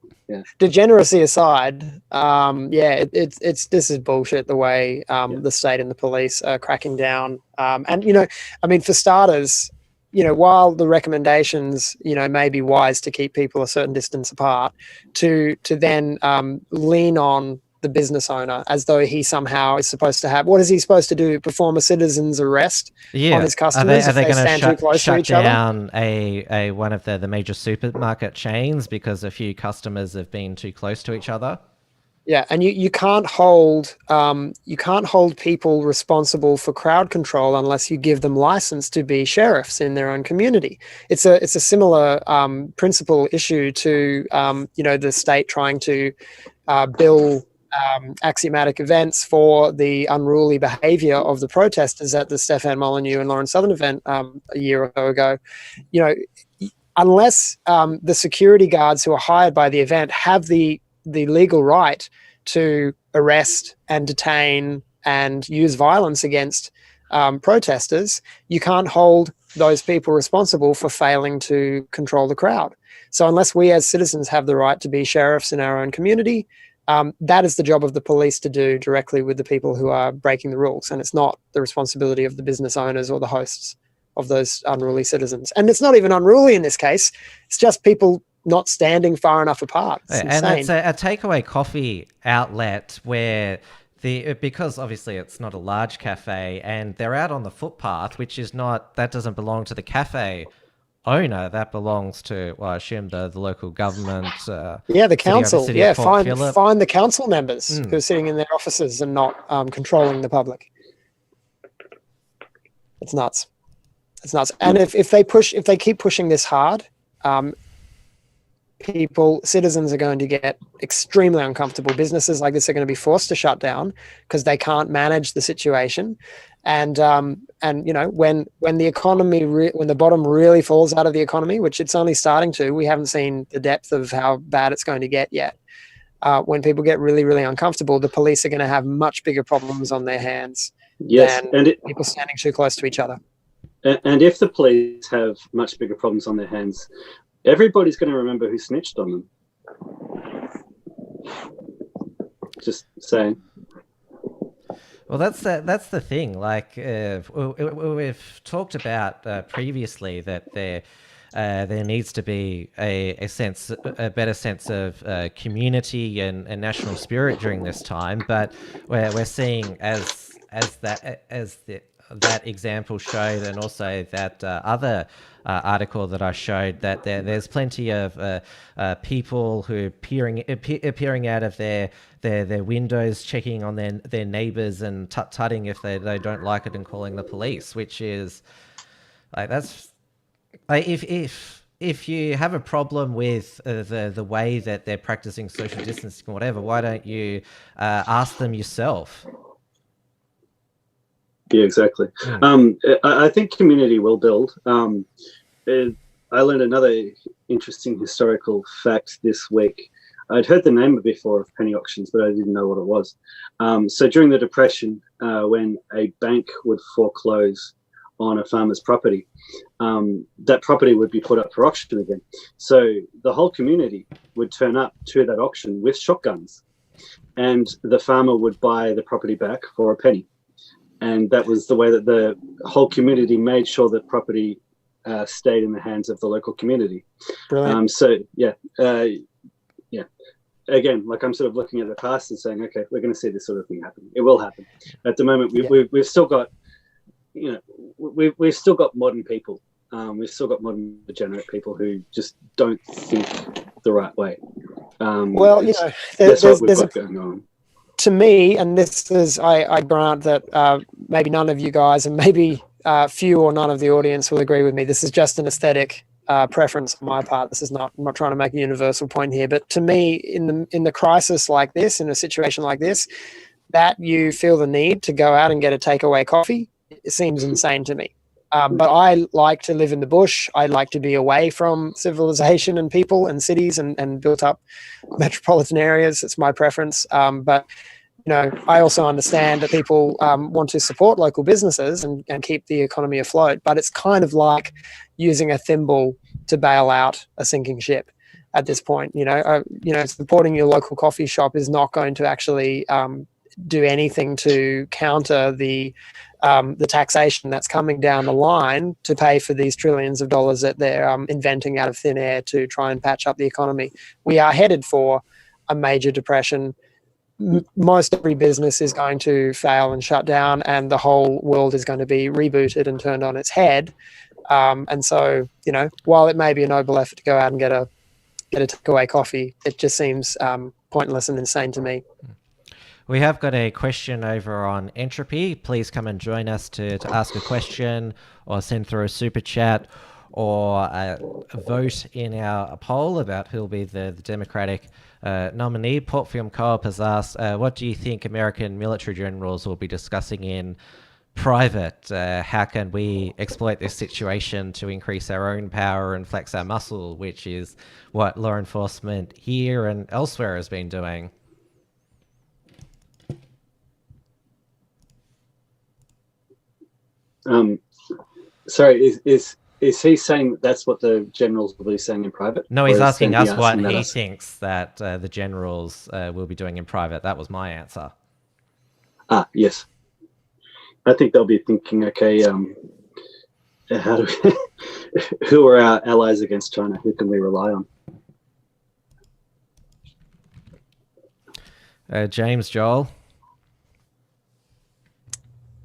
degeneracy aside, it's this is bullshit the way the state and the police are cracking down. And I mean, for starters, while the recommendations, may be wise to keep people a certain distance apart, to then lean on the business owner as though he somehow is supposed to have, what is he supposed to do? Perform a citizen's arrest on his customers? Are they going to shut down a one of the major supermarket chains because a few customers have been too close to each other? Yeah, and you can't hold people responsible for crowd control unless you give them license to be sheriffs in their own community. It's a similar principal issue to the state trying to bill axiomatic events for the unruly behavior of the protesters at the Stefan Molyneux and Lawrence Southern event a year or so ago. Unless the security guards who are hired by the event have the legal right to arrest and detain and use violence against protesters, you can't hold those people responsible for failing to control the crowd. So unless we as citizens have the right to be sheriffs in our own community, that is the job of the police to do directly with the people who are breaking the rules. And it's not the responsibility of the business owners or the hosts of those unruly citizens. And it's not even unruly in this case. It's just people not standing far enough apart. And it's a takeaway coffee outlet where because obviously it's not a large cafe and they're out on the footpath, which is not, that doesn't belong to the cafe owner, that belongs to, well, I assume the local government. The council. Find the council members who are sitting in their offices and not controlling the public. It's nuts. It's nuts. And if they keep pushing this hard, citizens are going to get extremely uncomfortable. Businesses like this are going to be forced to shut down because they can't manage the situation. And when the economy, when the bottom really falls out of the economy, which it's only starting to, we haven't seen the depth of how bad it's going to get yet. When people get really, really uncomfortable, the police are going to have much bigger problems on their hands than people standing too close to each other. And if the police have much bigger problems on their hands, everybody's going to remember who snitched on them. Just saying. Well, that's the thing. Like we've talked about previously that there needs to be a better sense of community and national spirit during this time. But we're seeing as that example showed, and also that other article that I showed, that there's plenty of people who appearing out of their windows, checking on their neighbors and tut-tutting if they don't like it and calling the police, which is like, that's like, if you have a problem with the way that they're practicing social distancing or whatever, why don't you ask them yourself? Yeah, exactly. I think community will build. I learned another interesting historical fact this week. I'd heard the name before of penny auctions, but I didn't know what it was. So during the Depression, when a bank would foreclose on a farmer's property, that property would be put up for auction again. So the whole community would turn up to that auction with shotguns, and the farmer would buy the property back for a penny. And that was the way that the whole community made sure that property stayed in the hands of the local community. Brilliant. Again, like, I'm sort of looking at the past and saying, okay, we're going to see this sort of thing happen. It will happen. At the moment, we've still got, we've still got modern people. We've still got modern degenerate people who just don't think the right way. There's going on. To me, and this is, I grant that maybe none of you guys and maybe few or none of the audience will agree with me. This is just an aesthetic preference on my part. This is not, I'm not trying to make a universal point here, but to me, in the crisis like this, in a situation like this, that you feel the need to go out and get a takeaway coffee, it seems insane to me. But I like to live in the bush. I like to be away from civilization and people and cities and built up metropolitan areas. It's my preference. But I also understand that people want to support local businesses and keep the economy afloat. But it's kind of like using a thimble to bail out a sinking ship. at this point. Supporting your local coffee shop is not going to actually do anything to counter the taxation that's coming down the line to pay for these trillions of dollars that they're inventing out of thin air to try and patch up the economy. We are headed for a major depression. Most every business is going to fail and shut down, and the whole world is going to be rebooted and turned on its head. And so, while it may be a noble effort to go out and get a takeaway coffee, it just seems pointless and insane to me. We have got a question over on Entropy. Please come and join us to ask a question or send through a super chat or vote in our poll about who'll be the Democratic nominee. Port Film Co-op has asked, what do you think American military generals will be discussing in private? How can we exploit this situation to increase our own power and flex our muscle, which is what law enforcement here and elsewhere has been doing? Sorry, is he saying that's what the generals will be saying in private? No, he's asking us what he thinks that the generals will be doing in private. That was my answer. Yes. I think they'll be thinking, okay, how do we, who are our allies against China? Who can we rely on? James, Joel?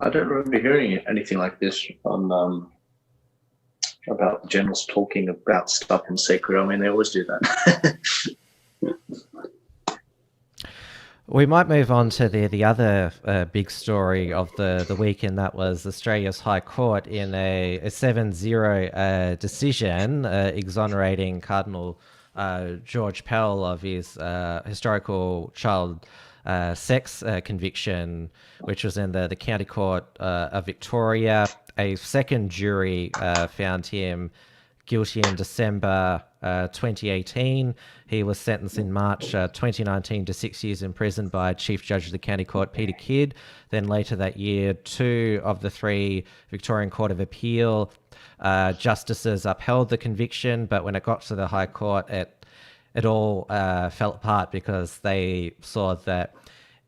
I don't remember hearing anything like this on about generals talking about stuff in secret. I mean, they always do that. We might move on to the other big story of the week, and that was Australia's High Court in a 7-0 decision exonerating Cardinal George Pell of his historical child sex conviction, which was in the County Court of Victoria. A second jury found him guilty in December 2018. He was sentenced in March 2019 to 6 years in prison by Chief Judge of the County Court, Peter Kidd. Then later that year, 2 of the 3 Victorian Court of Appeal justices upheld the conviction, but when it got to the High Court, it all fell apart because they saw that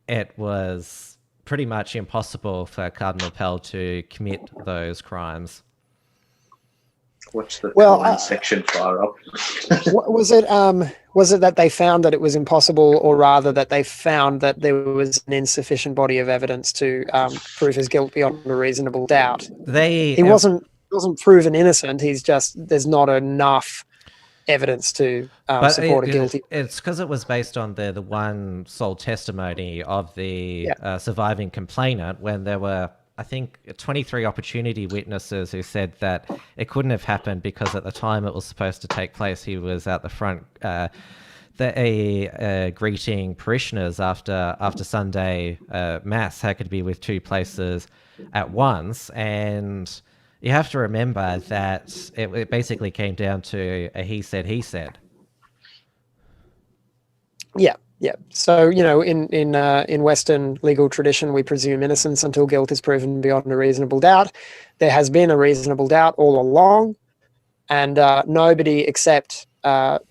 it was pretty much impossible for Cardinal Pell to commit those crimes. What's the comment section far up? Was it that they found that it was impossible, or rather that they found that there was an insufficient body of evidence to prove his guilt beyond a reasonable doubt? He wasn't proven innocent. He's just, there's not enough evidence to support a guilty. It's because it was based on the one sole testimony of the surviving complainant, when there were, I think, 23 opportunity witnesses who said that it couldn't have happened because at the time it was supposed to take place, he was out the front greeting parishioners after Sunday Mass. How could he be with 2 places at once? And you have to remember that it basically came down to a he said. Yeah. Yeah. So, in Western legal tradition, we presume innocence until guilt is proven beyond a reasonable doubt. There has been a reasonable doubt all along, and nobody except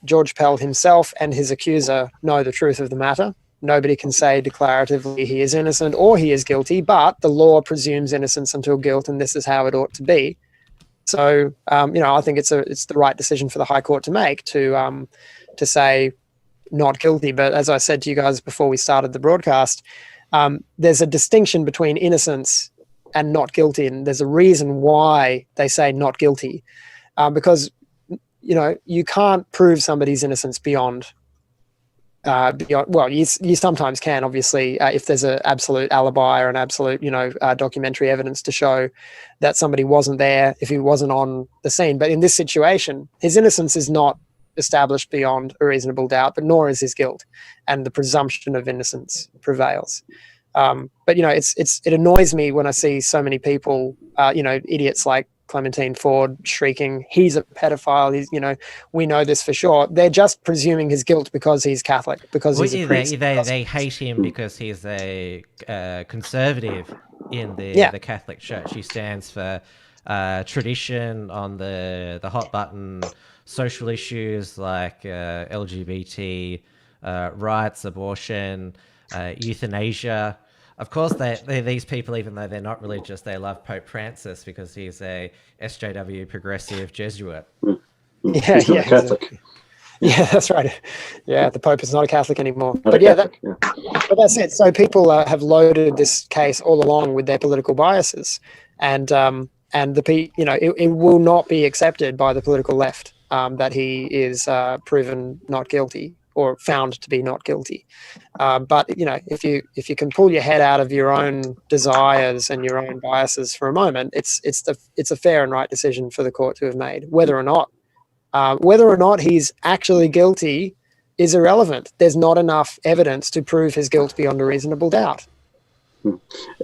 George Pell himself and his accuser know the truth of the matter. Nobody can say declaratively he is innocent or he is guilty, but the law presumes innocence until guilt, and this is how it ought to be. So, I think it's the right decision for the High Court to make to say not guilty. But as I said to you guys before we started the broadcast, there's a distinction between innocence and not guilty, and there's a reason why they say not guilty, because you can't prove somebody's innocence beyond. Well, you sometimes can, obviously, if there's an absolute alibi or an absolute, documentary evidence to show that somebody wasn't there, if he wasn't on the scene. But in this situation, his innocence is not established beyond a reasonable doubt, but nor is his guilt, and the presumption of innocence prevails. But it annoys me when I see so many people, idiots like Clementine Ford shrieking, he's a pedophile, we know this for sure. They're just presuming his guilt because he's Catholic, because he's a priest. They hate him because he's a conservative in the Catholic Church. He stands for tradition on the hot button social issues like LGBT rights, abortion, euthanasia. Of course, these people, even though they're not religious, they love Pope Francis because he's a SJW progressive Jesuit. Yeah, He's not a Catholic. Yeah, that's right. Yeah, the Pope is not a Catholic anymore. Not But a yeah, Catholic, but that's it. So people have loaded this case all along with their political biases, and it will not be accepted by the political left that he is proven not guilty or found to be not guilty. But if you can pull your head out of your own desires and your own biases for a moment, it's a fair and right decision for the court to have made. Whether or not he's actually guilty is irrelevant. There's not enough evidence to prove his guilt beyond a reasonable doubt.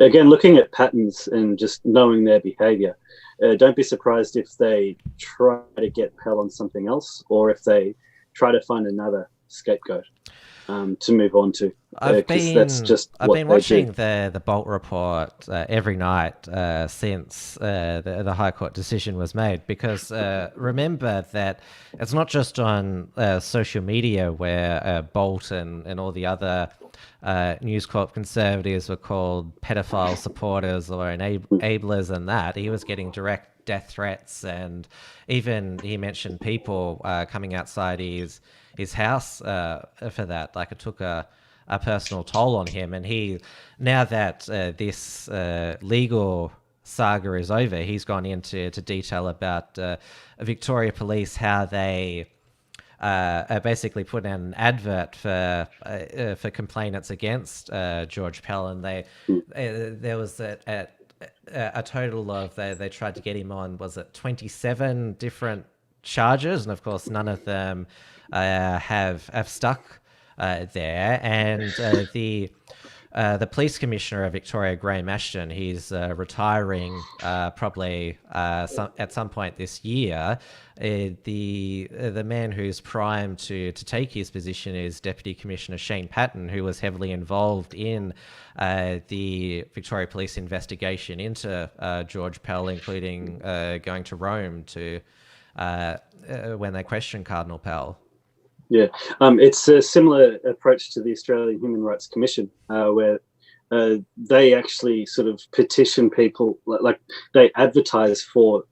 Again, looking at patterns and just knowing their behaviour, don't be surprised if they try to get Pell on something else, or if they try to find another scapegoat to move on to. I've been watching do. the Bolt report every night since the High Court decision was made, because remember that it's not just on social media where Bolt and all the other News Corp conservatives were called pedophile supporters or enablers, and that he was getting direct death threats, and even he mentioned people coming outside his house for that. Like, it took a personal toll on him, and now that this legal saga is over, he's gone into detail about Victoria Police, how they basically put out an advert for complainants against George Pell, and there was a total of they tried to get him on, was it 27 different charges, and of course none of them have stuck there. And the police commissioner of Victoria, Graham Ashton, he's retiring probably at some point this year. The man who's primed to take his position is Deputy Commissioner Shane Patton, who was heavily involved in the Victoria Police investigation into George Pell, including going to Rome to when they questioned Cardinal Pell. Yeah, it's a similar approach to the Australian Human Rights Commission, where they actually sort of petition people, like they advertise for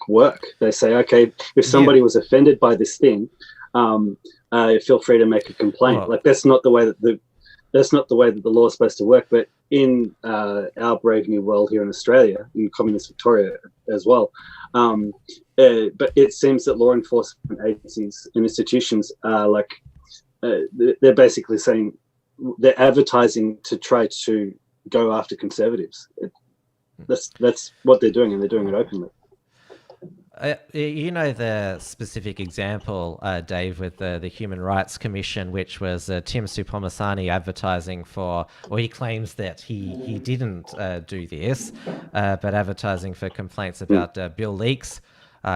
work. They say, okay, if somebody was offended by this thing, feel free to make a complaint. Oh. That's not the way that the law is supposed to work. But in our brave new world here in Australia, in communist Victoria as well, but it seems that law enforcement agencies and institutions are they're basically saying they're advertising to try to go after conservatives. That's what they're doing, and they're doing it openly. The specific example, Dave, with the Human Rights Commission, which was Tim Supomasani advertising for, or he claims that he didn't do this, but advertising for complaints about Bill Leake's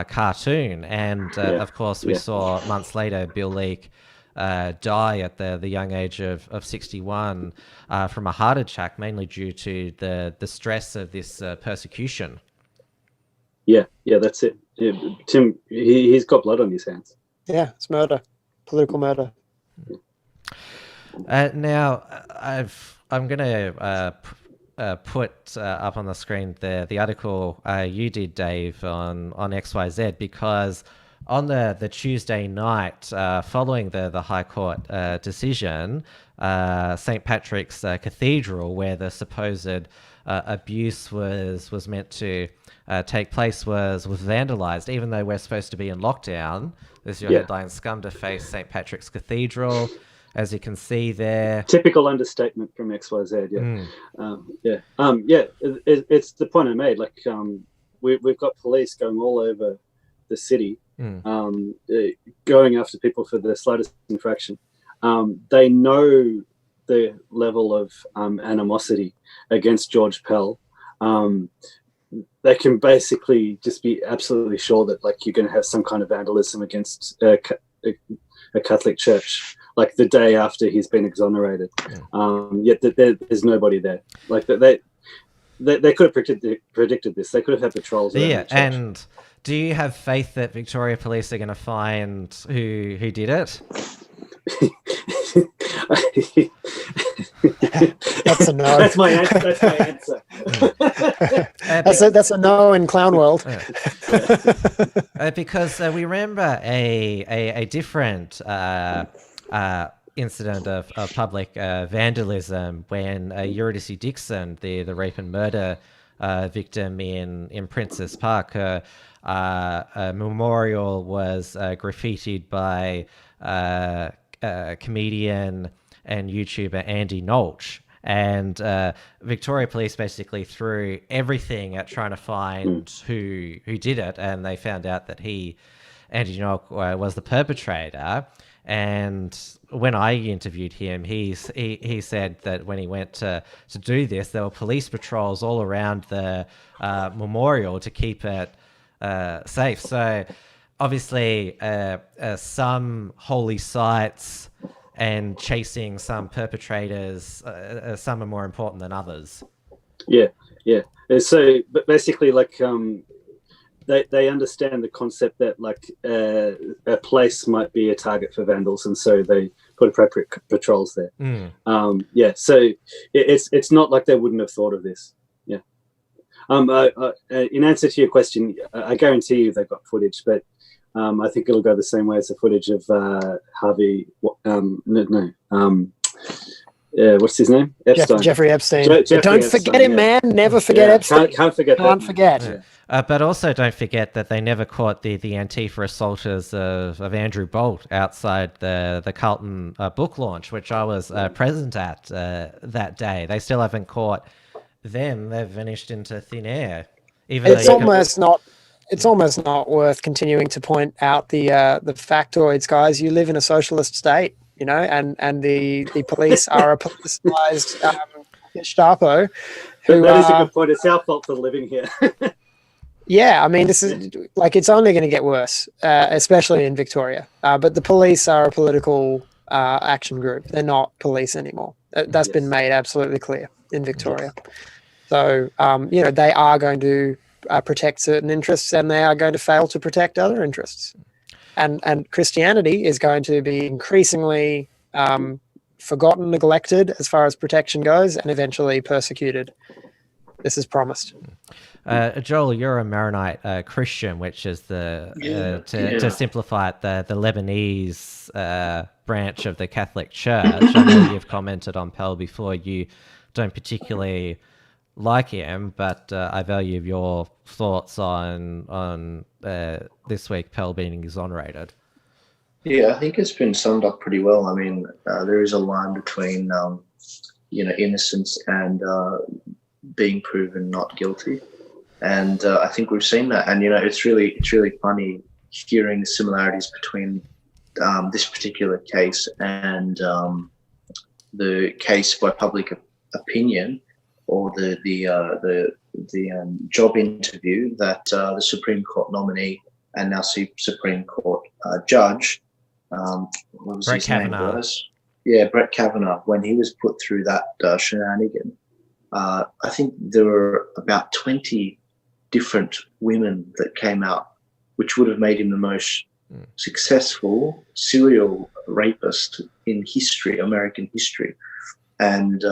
cartoon. And of course, we saw months later Bill Leake die at the young age of 61 from a heart attack, mainly due to the stress of this persecution. Yeah, that's it. Yeah, Tim, he's got blood on his hands. Yeah, it's murder, political murder. Now, I'm going to put up on the screen the article you did, Dave, on XYZ, because on the Tuesday night following the High Court decision, St. Patrick's Cathedral, where the supposed abuse was meant to take place, was vandalized, even though we're supposed to be in lockdown. There's your headline: "Scum to face St. Patrick's Cathedral." As you can see there, typical understatement from XYZ. It's the point I made. We've got police going all over the city, going after people for the slightest infraction. They know the level of animosity against George Pell. They can basically just be absolutely sure that you're going to have some kind of vandalism against a Catholic church, the day after he's been exonerated. Yet there's nobody there. They could have predicted this. They could have had patrols. Yeah, and Do you have faith that Victoria Police are going to find who did it? That's a no. That's my answer. That's a no in clown world. Because we remember a different incident of public vandalism when Eurydice Dixon, the rape and murder victim in Princess Park, her memorial was graffitied by comedian and YouTuber Andy Nolch. And Victoria Police basically threw everything at trying to find who did it, and they found out that Andy Nolch, was the perpetrator. And when I interviewed him, he said that when he went to do this, there were police patrols all around the memorial to keep it safe. So obviously, some holy sites and chasing some perpetrators, some are more important than others. Yeah. So, but basically, like, they understand the concept that, like, a place might be a target for vandals, and so they put appropriate patrols there. So it's not like they wouldn't have thought of this. Yeah. In answer to your question, I guarantee you they've got footage, but I think it'll go the same way as the footage of Harvey. What's his name? Epstein. Jeffrey Epstein. Don't forget him, man. Never forget Epstein. Can't forget. Can't forget. Yeah. But also don't forget that they never caught the Antifa assaulters of Andrew Bolt outside the Carlton book launch, which I was present at that day. They still haven't caught them. They've vanished into thin air. It's almost not worth continuing to point out the factoids, guys. You live in a socialist state, you know, and the police are a politicized Gestapo. That is a good point. It's our fault for living here. Yeah, I mean, this is like, it's only going to get worse, especially in Victoria. But the police are a political action group. They're not police anymore. That's been made absolutely clear in Victoria. So, they are going to protect certain interests, and they are going to fail to protect other interests. And Christianity is going to be increasingly forgotten, neglected as far as protection goes, and eventually persecuted. This is promised. Joel, you're a Maronite Christian, which is to simplify it, the Lebanese branch of the Catholic Church. I know you've commented on Pell before. You don't particularly like him, but I value your thoughts on this week Pell being exonerated. Yeah, I think it's been summed up pretty well. I mean, there is a line between innocence and being proven not guilty, and I think we've seen that. And it's really funny hearing the similarities between this particular case and the case by public opinion, or the job interview that the Supreme Court nominee and now Supreme Court judge, what was Brett his Kavanaugh. name? Yeah, Brett Kavanaugh. When he was put through that shenanigan, I think there were about 20 different women that came out, which would have made him the most successful serial rapist in history, American history. And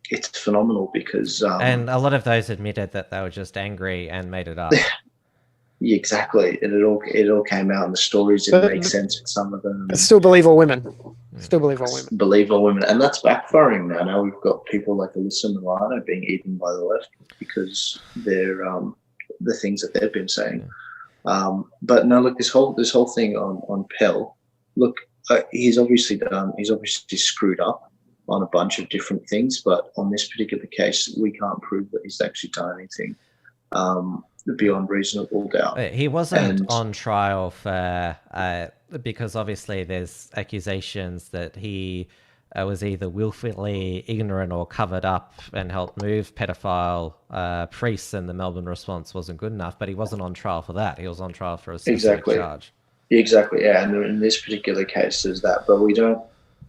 it's phenomenal because... and a lot of those admitted that they were just angry and made it up. Yeah, exactly. And it all came out in the stories. It makes sense with some of them. Still believe all women. Still believe all women. Believe all women. And that's backfiring now. Now we've got people like Alyssa Milano being eaten by the left because they're the things that they've been saying. But no, look, this whole thing on Pell, look, he's obviously screwed up on a bunch of different things, but on this particular case, we can't prove that he's actually done anything beyond reasonable doubt. He wasn't on trial for because obviously there's accusations that he was either willfully ignorant or covered up and helped move pedophile priests, and the Melbourne response wasn't good enough. But he wasn't on trial for that. He was on trial for a specific charge. Exactly, yeah. And in this particular case, there's that. But we don't,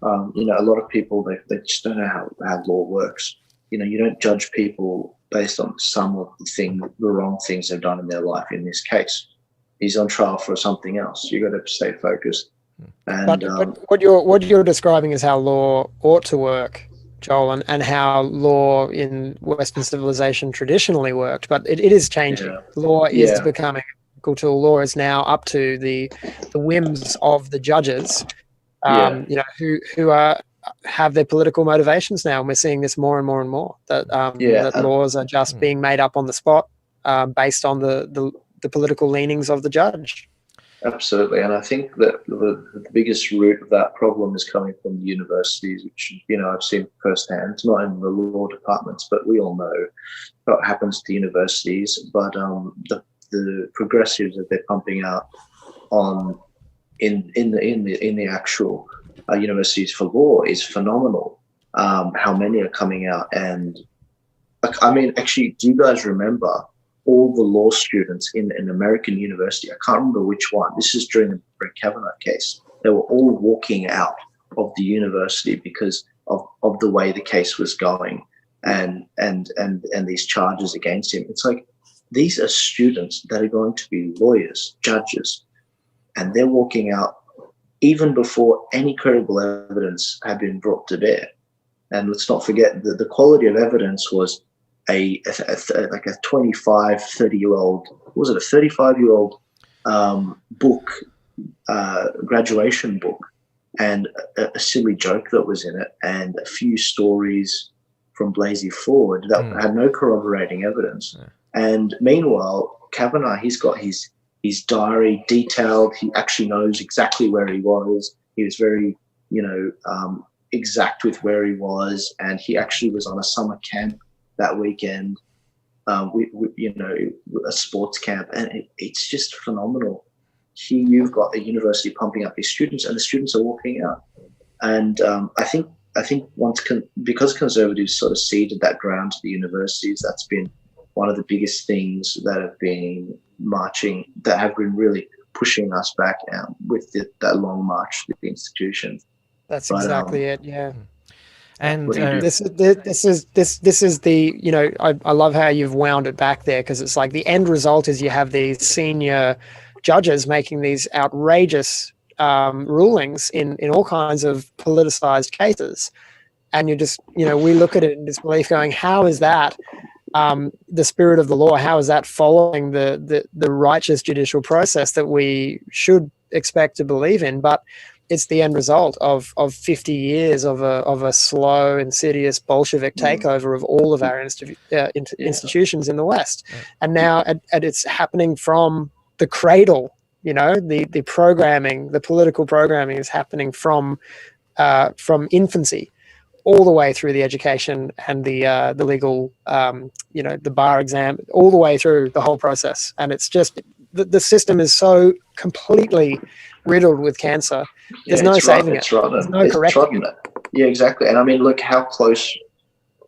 a lot of people, they just don't know how law works. You don't judge people based on some of the wrong things they've done in their life. In this case, he's on trial for something else. You got to stay focused. And but what you're describing is how law ought to work, Joel, and how law in Western civilization traditionally worked. But it is changing. Yeah. Law is becoming a political tool. Law is now up to the whims of the judges, who have their political motivations now. And we're seeing this more and more and more, that laws are just being made up on the spot based on the political leanings of the judge. Absolutely. And I think that the biggest root of that problem is coming from the universities, which, I've seen firsthand. It's not in the law departments, but we all know what happens to universities. But the progressives that they're pumping out in the actual universities for law is phenomenal. How many are coming out? And actually, do you guys remember all the law students in an American university? I can't remember which one. This is during the Brett Kavanaugh case. They were all walking out of the university because of the way the case was going and these charges against him. It's like, these are students that are going to be lawyers, judges, and they're walking out even before any credible evidence had been brought to bear. And let's not forget that the quality of evidence was a 25, 30-year-old, was it a 35-year-old book, graduation book, and a silly joke that was in it, and a few stories from Blasey Ford that had no corroborating evidence. Yeah. And meanwhile, Kavanaugh, he's got his diary detailed. He actually knows exactly where he was. He was very, exact with where he was, and he actually was on a summer camp that weekend, a sports camp, and it's just phenomenal. Here you've got a university pumping up these students, and the students are walking out. And I think because conservatives sort of ceded that ground to the universities, that's been one of the biggest things that have been really pushing us back with that long march to the institutions. That's exactly it. Yeah. And this is the, I love how you've wound it back there, because it's like the end result is you have these senior judges making these outrageous rulings in all kinds of politicized cases. And you just, we look at it in disbelief going, how is that the spirit of the law? How is that following the righteous judicial process that we should expect to believe in? But it's the end result of 50 years of a slow, insidious Bolshevik takeover of all of our institutions in the West. And now and it's happening from the cradle. The programming, the political programming is happening from infancy all the way through the education and the legal, the bar exam, all the way through the whole process. And it's just, the system is so completely riddled with cancer. There's no saving it. There's no correcting it. Yeah, exactly. And look how close.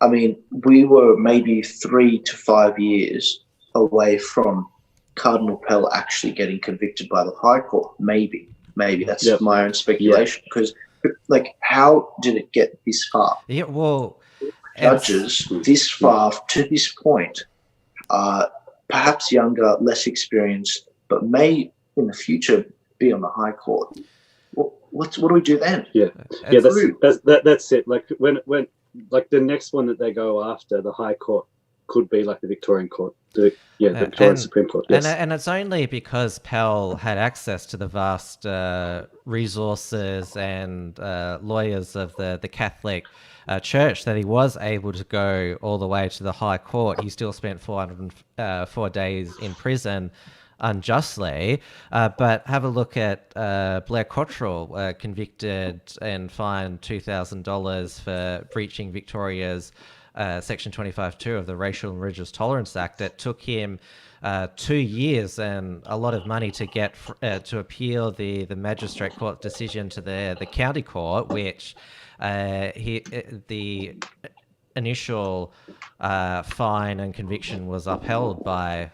We were maybe 3 to 5 years away from Cardinal Pell actually getting convicted by the High Court. Maybe that's my own speculation. Because, how did it get this far? Yeah, well, judges this far to this point are perhaps younger, less experienced, but may in the future be on the High Court. What do we do then? Yeah, that's it. Like when the next one that they go after, the High Court, could be like the Victorian Court, the Victorian Supreme Court. Yes. And it's only because Pell had access to the vast resources and lawyers of the Catholic Church that he was able to go all the way to the High Court. He still spent 404 days in prison unjustly, but have a look at Blair Cottrell, convicted and fined $2,000 for breaching Victoria's Section 25(2) of the Racial and Religious Tolerance Act. It took him 2 years and a lot of money to get to appeal the magistrate court decision to the county court, which the initial fine and conviction was upheld by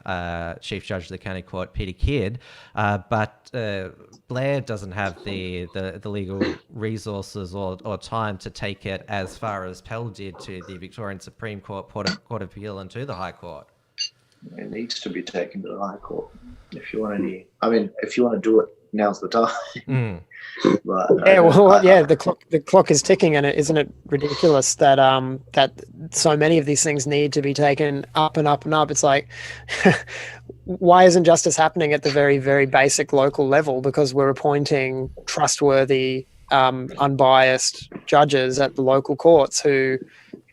Chief Judge of the County Court, Peter Kidd, but Blair doesn't have the legal resources or time to take it as far as Pell did to the Victorian Supreme Court, Court of Appeal, and to the High Court. It needs to be taken to the High Court. If you want to do it, now's the time. But, the clock is ticking, and isn't it ridiculous that that so many of these things need to be taken up and up and up? It's like, why isn't justice happening at the very, very basic local level? Because we're appointing trustworthy, unbiased judges at the local courts who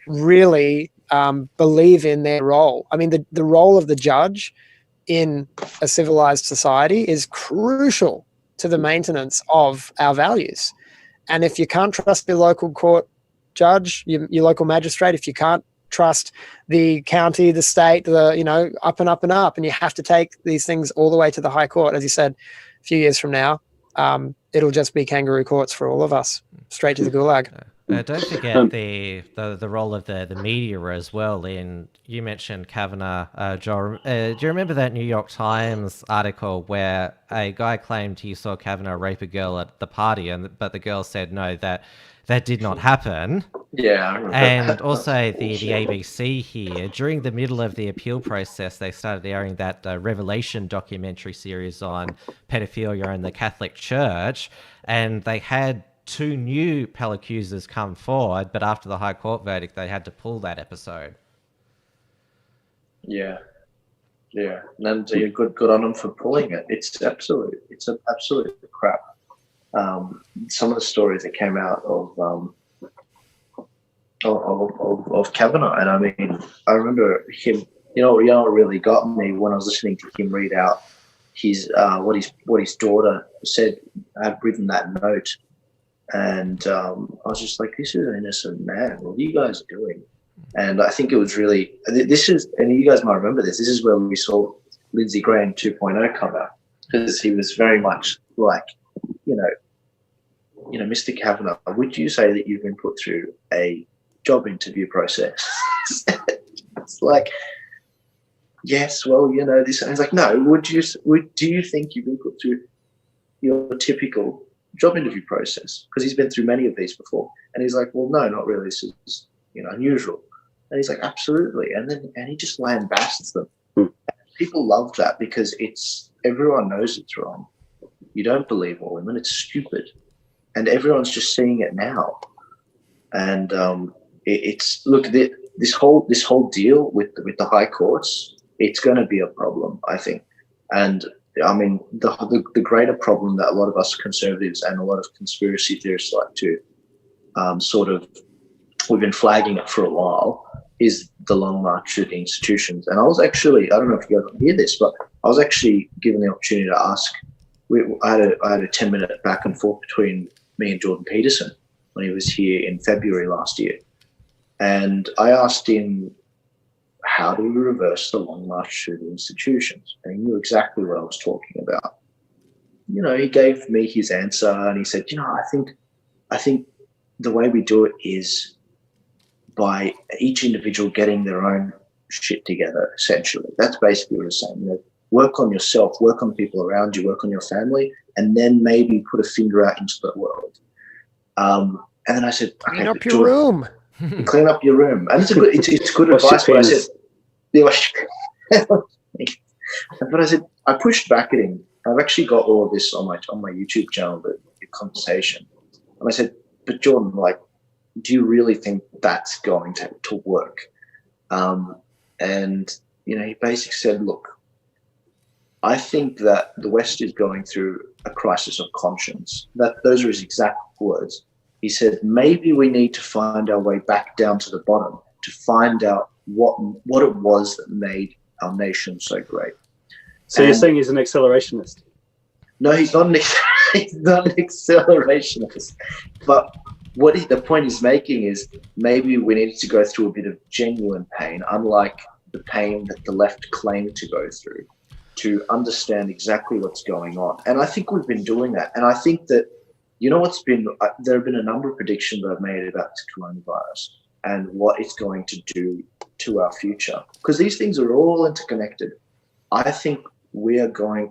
really believe in their role. I mean, the role of the judge in a civilized society is crucial to the maintenance of our values. And if you can't trust the local court judge, your local magistrate, if you can't trust the county, the state, up and up and up, and you have to take these things all the way to the High Court, as you said, a few years from now, it'll just be kangaroo courts for all of us, straight to the gulag. Don't forget the role of the media as well. You mentioned Kavanaugh, Joel. Do you remember that New York Times article where a guy claimed he saw Kavanaugh rape a girl at the party, but the girl said no, that did not happen? Yeah, I remember And that. also the ABC here, during the middle of the appeal process, they started airing that Revelation documentary series on pedophilia in the Catholic Church, and they had 2 new Pell accusers come forward, but after the High Court verdict, they had to pull that episode. Yeah. And good on them for pulling it. It's absolute crap. Some of the stories that came out of Kavanaugh, and I mean, I remember him. You know what really got me when I was listening to him read out his what his daughter said. Had written that note. And I was just like, this is an innocent man. What are you guys doing? And I think it was really, and you guys might remember this is where we saw Lindsey Graham 2.0 come out, because he was very much like, Mr. Kavanaugh, would you say that you've been put through a job interview process? It's like, yes, well, this. And it's like, no, do you think you've been put through your typical job interview process? Because he's been through many of these before. And he's like, well, no, not really. This is, unusual. And he's like, absolutely. And he just lambasts them. People love that because everyone knows it's wrong. You don't believe all women. It's stupid. And everyone's just seeing it now. And this whole deal with the high courts, it's going to be a problem, I think. And I mean, the greater problem that a lot of us conservatives and a lot of conspiracy theorists like to we've been flagging it for a while, is the long march through the institutions. And I was actually, I don't know if you guys can hear this, but I was actually given the opportunity to ask. I had a 10-minute back and forth between me and Jordan Peterson when he was here in February last year. And I asked him, how do we reverse the long march through the institutions? And he knew exactly what I was talking about. He gave me his answer and he said, I think the way we do it is by each individual getting their own shit together, essentially. That's basically what he's saying. Work on yourself, work on the people around you, work on your family, and then maybe put a finger out into the world. And then I said, okay, clean up your room. Clean up your room. And it's good advice, but I said, but I said, I pushed back at him. I've actually got all of this on my YouTube channel, the conversation. And I said, but Jordan, do you really think that's going to work? And, he basically said, look, I think that the West is going through a crisis of conscience. Those are his exact words. He said, maybe we need to find our way back down to the bottom to find out what it was that made our nation so great. So you're saying he's an accelerationist? No, he's not an accelerationist. But the point he's making is maybe we needed to go through a bit of genuine pain, unlike the pain that the left claimed to go through, to understand exactly what's going on. And I think we've been doing that. And I think that, there have been a number of predictions I've made about this coronavirus and what it's going to do to our future, because these things are all interconnected. I think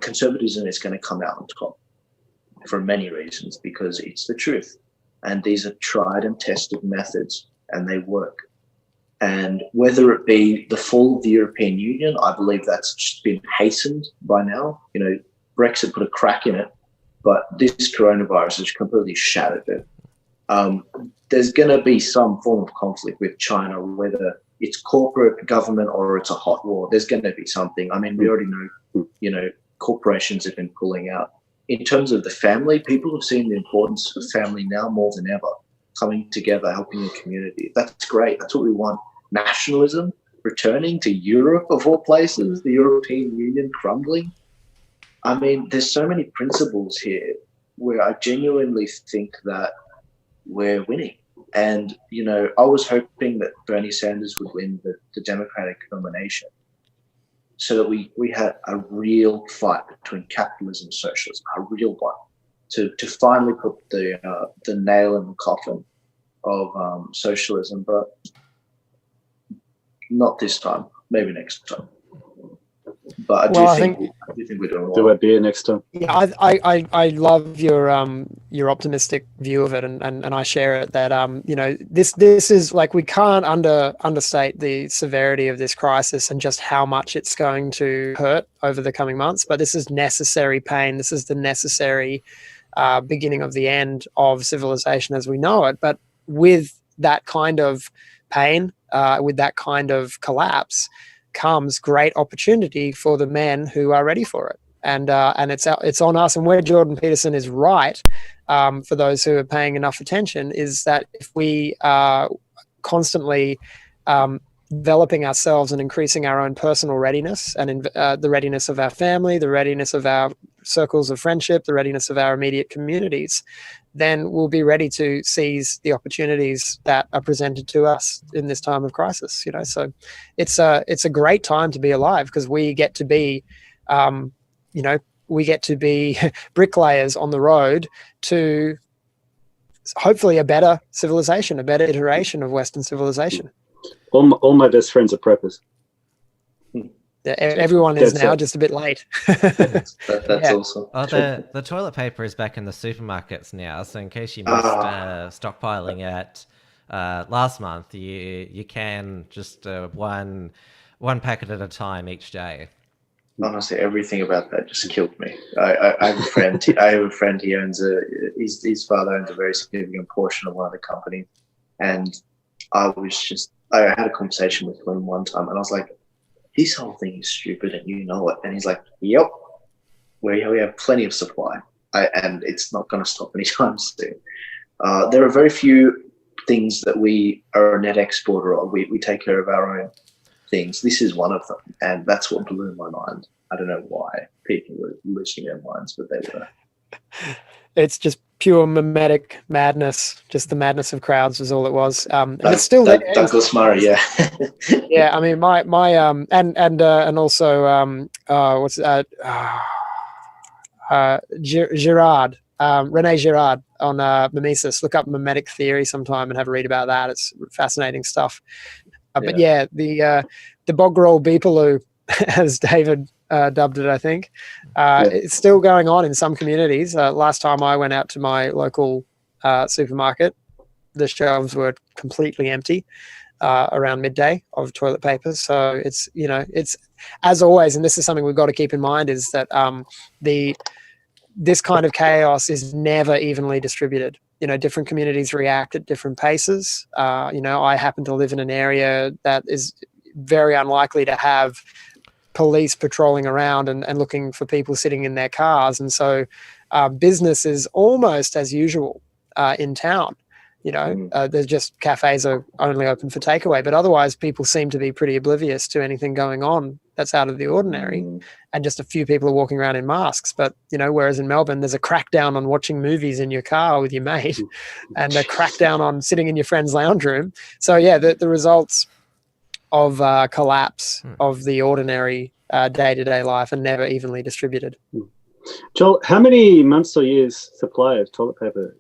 conservatism is going to come out on top for many reasons, because it's the truth. And these are tried and tested methods and they work. And whether it be the fall of the European Union, I believe that's just been hastened by now. You know, Brexit put a crack in it, but this coronavirus has completely shattered it. There's going to be some form of conflict with China, whether it's corporate, government, or it's a hot war. There's going to be something. I mean, we already know, you know, corporations have been pulling out. In terms of the family, people have seen the importance of family now more than ever, coming together, helping the community. That's great. That's what we want. Nationalism returning to Europe, of all places, the European Union crumbling. I mean, there's so many principles here where I genuinely think that we're winning. And, you know, I was hoping that Bernie Sanders would win the Democratic nomination so that we had a real fight between capitalism and socialism, a real one, to finally put the nail in the coffin of socialism. But not this time, maybe next time. But I do think we're doing well. Do a beer next time. Yeah, I love your optimistic view of it, and I share it. That you know, this is like, we can't understate the severity of this crisis and just how much it's going to hurt over the coming months. But this is necessary pain. This is the necessary beginning of the end of civilization as we know it. But with that kind of pain, with that kind of collapse, comes great opportunity for the men who are ready for it. And it's on us. And where Jordan Peterson is right, for those who are paying enough attention, is that if we are constantly developing ourselves and increasing our own personal readiness and the readiness of our family, the readiness of our circles of friendship, the readiness of our immediate communities, then we'll be ready to seize the opportunities that are presented to us in this time of crisis. You know, so it's a great time to be alive, because we get to be, you know, we get to be bricklayers on the road to hopefully a better civilization, a better iteration of Western civilization. All my best friends are preppers. Everyone is now, just a bit late. That's awesome. Oh, the toilet paper is back in the supermarkets now, so in case you missed stockpiling it last month, you can just one packet at a time each day. Honestly, everything about that just killed me. I have a friend. He owns his father owns a very significant portion of one of the companies, and I had a conversation with him one time, and I was like, this whole thing is stupid and you know it. And he's like, yep, we have plenty of supply, and it's not going to stop anytime soon. There are very few things that we are a net exporter of. We take care of our own things. This is one of them, and that's what blew my mind. I don't know why people were losing their minds, but they were. It's just pure mimetic madness. Just the madness of crowds was all it was. And it's still there. Douglas Murray, yeah. Yeah, I mean, my and also Girard, Rene Girard on mimesis. Look up mimetic theory sometime and have a read about that. It's fascinating stuff. But yeah, the bog-roll beepaloo, as David dubbed it, I think, it's still going on in some communities. Last time I went out to my local supermarket, the shelves were completely empty around midday of toilet paper. So it's, you know, it's, as always, and this is something we've got to keep in mind, is that this kind of chaos is never evenly distributed. You know, different communities react at different paces. You know, I happen to live in an area that is very unlikely to have police patrolling around and looking for people sitting in their cars. And so business is almost as usual in town. You know, there's just cafes are only open for takeaway, but otherwise people seem to be pretty oblivious to anything going on that's out of the ordinary. And just a few people are walking around in masks. But, you know, whereas in Melbourne, there's a crackdown on watching movies in your car with your mate and a crackdown on sitting in your friend's lounge room. So, yeah, the results of collapse of the ordinary day-to-day life are never evenly distributed. Joel, how many months or years supply of toilet paper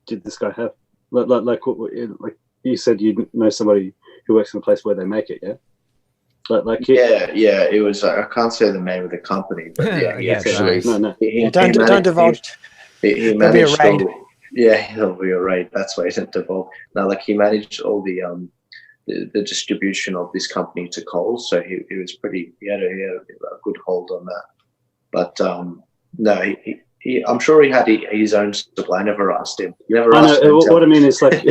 did this guy have? Like you said, you know somebody who works in a place where they make it, yeah? It was. I can't say the name of the company, but he actually. Don't divulge. He There'll be a raid. Yeah, you're right. That's why it didn't evolve. Now, like, he managed all the distribution of this company to Coles, so he was he had a good hold on that. But no, I'm sure he had his own supply. I never asked him. You never asked him. What I mean is, like,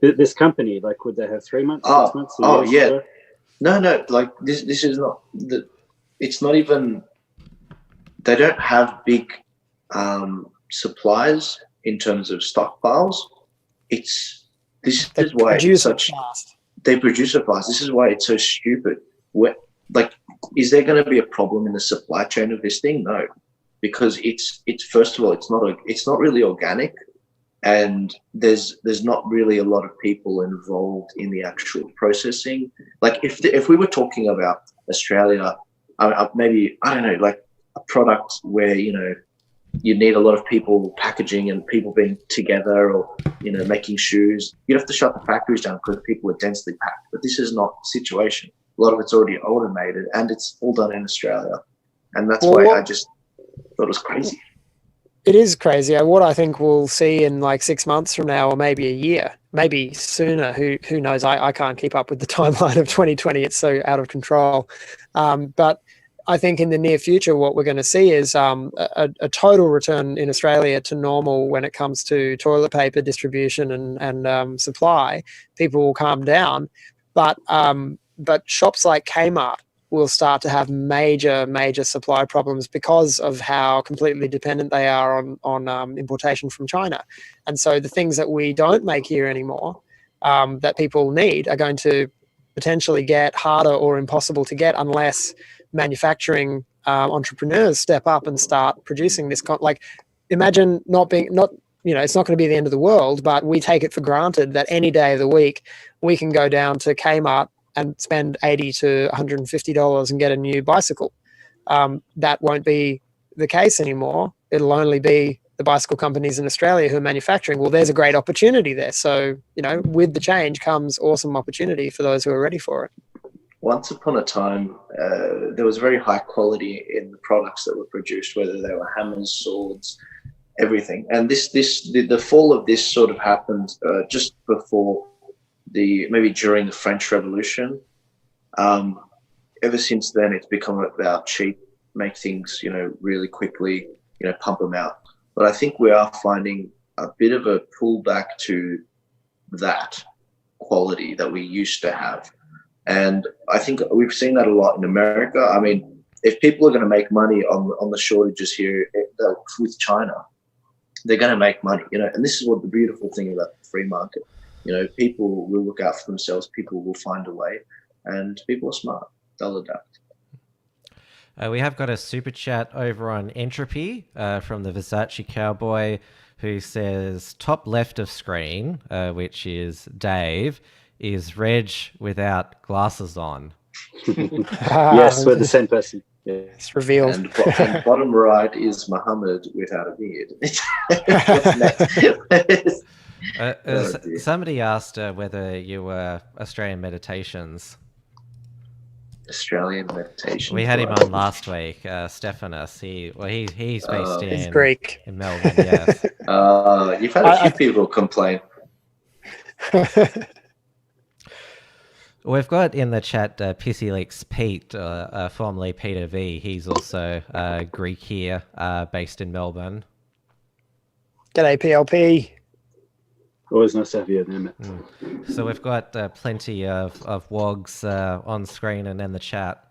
this company, like, would they have 3 months, 6 months? Yeah. No, like, this is not it's not even. They don't have big supplies in terms of stockpiles. This is why it's such. They produce it fast. This is why it's so stupid. Like, is there going to be a problem in the supply chain of this thing? No, because it's first of all, it's not really organic, and there's not really a lot of people involved in the actual processing. Like, if we were talking about Australia, maybe, I don't know, like a product where, you know, you need a lot of people packaging and people being together, or, you know, making shoes. You'd have to shut the factories down because people are densely packed. But this is not the situation. A lot of it's already automated, and it's all done in Australia. And that's why I just thought it was crazy. It is crazy. What I think we'll see in like 6 months from now, or maybe a year, maybe sooner, who knows? I can't keep up with the timeline of 2020. It's so out of control. But I think in the near future, what we're going to see is a total return in Australia to normal when it comes to toilet paper distribution and supply. People will calm down, but shops like Kmart will start to have major supply problems because of how completely dependent they are on importation from China. And so the things that we don't make here anymore, that people need, are going to potentially get harder or impossible to get unless manufacturing entrepreneurs step up and start producing this. Like, imagine it's not going to be the end of the world, but we take it for granted that any day of the week we can go down to Kmart and spend $80 to $150 and get a new bicycle. That won't be the case anymore. It'll only be the bicycle companies in Australia who are manufacturing. Well, there's a great opportunity there. So, you know, with the change comes awesome opportunity for those who are ready for it. Once upon a time, there was very high quality in the products that were produced, whether they were hammers, swords, everything. And the fall of this sort of happened just before maybe during the French Revolution. Ever since then, it's become about cheap, make things, you know, really quickly, you know, pump them out. But I think we are finding a bit of a pullback to that quality that we used to have. And I think we've seen that a lot in America. I mean, if people are going to make money on the shortages here with China, they're going to make money, you know. And this is what the beautiful thing about the free market. You know, people will look out for themselves. People will find a way, and people are smart. They'll adapt. We have got a super chat over on Entropy from the Versace Cowboy, who says, top left of screen, which is Dave, is Reg without glasses on. Yes, we're the same person. Yeah. It's revealed. And bottom right is Muhammad without a beard. Somebody asked whether you were Australian Meditations. Australian Meditations. We had him on last week, Stephanus. He's based he's Greek. in Melbourne. Yes. You've had a few people complain. We've got in the chat Pissy Leaks Pete, formerly Peter V. He's also Greek here, based in Melbourne. G'day, PLP. Always nice to have you, damn it. So we've got plenty of wogs on screen and in the chat.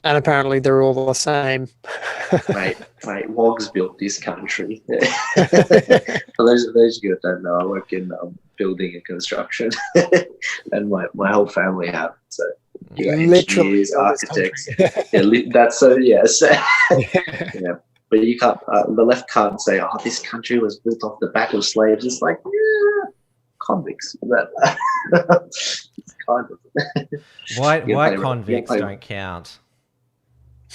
And apparently they're all the same. Mate, wogs built this country. For those of you that don't know, I work in building and construction, and my whole family have. So you got engineers, architects. That's so yes. Yeah. But you can't. The left can't say, "Oh, this country was built off the back of slaves." It's like, yeah, convicts. It's kind of. Why convicts don't count?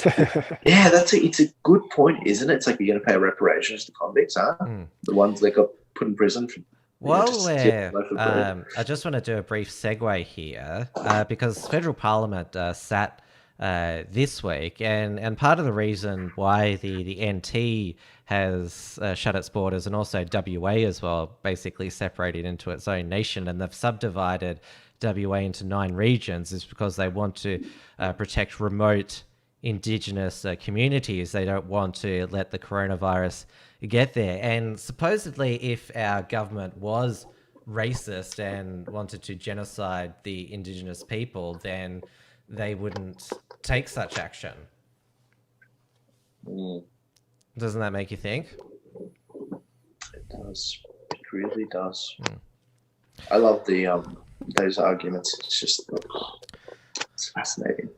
Yeah, it's a good point, isn't it? It's like, you're going to pay reparations to convicts, huh? The ones that got put in prison. I just want to do a brief segue here, because Federal Parliament sat this week, and part of the reason why the NT has shut its borders, and also WA as well, basically separated into its own nation, and they've subdivided WA into 9 regions, is because they want to protect remote Indigenous communities. They don't want to let the coronavirus get there. And supposedly, if our government was racist and wanted to genocide the Indigenous people, then they wouldn't take such action. Doesn't that make you think? It does. It really does. I love the those arguments. It's just it's fascinating.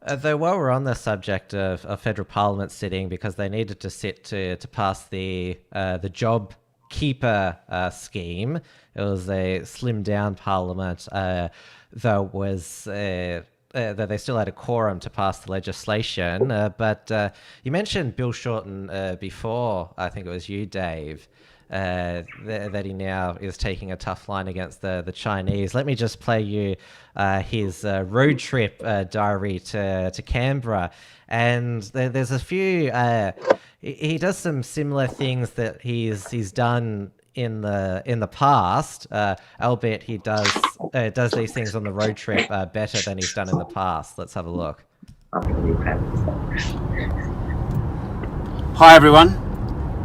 Though while we're on the subject of federal parliament sitting, because they needed to sit to pass the job keeper scheme, it was a slimmed down parliament, though was that they still had a quorum to pass the legislation. But you mentioned Bill Shorten before, I think it was you, Dave, that he now is taking a tough line against the Chinese. Let me just play you his road trip diary to Canberra. And there's a few... he does some similar things that he's done in the past, albeit he does these things on the road trip better than he's done in the past. Let's have a look. Hi everyone.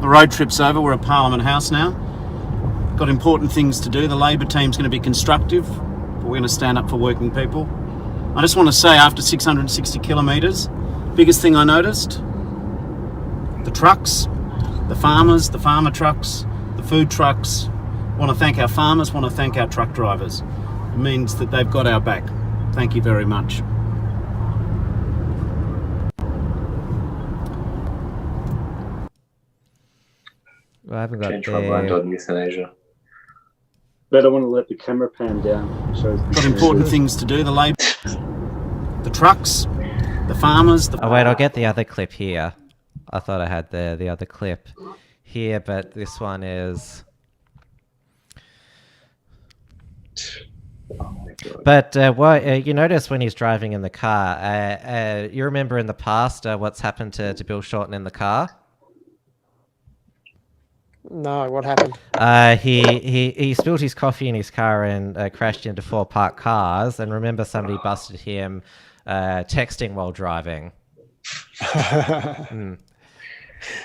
The road trip's over. We're at Parliament House now. Got important things to do. The Labor team's going to be constructive, but we're going to stand up for working people. I just want to say, after 660 kilometres, biggest thing I noticed, the trucks, the farmers, the farmer trucks, the food trucks. Want to thank our farmers, want to thank our truck drivers. It means that they've got our back. Thank you very much. Well, I haven't got Change my mind on euthanasia. But I want to let the camera pan down. Got important things to do. The Labor, the trucks, the farmers. Oh wait, I'll get the other clip here. I thought I had the other clip here, but this one is. Oh my God. But you notice when he's driving in the car, you remember in the past what's happened to Bill Shorten in the car? No, what happened? He spilled his coffee in his car and crashed into 4 parked cars. And remember, somebody busted him texting while driving.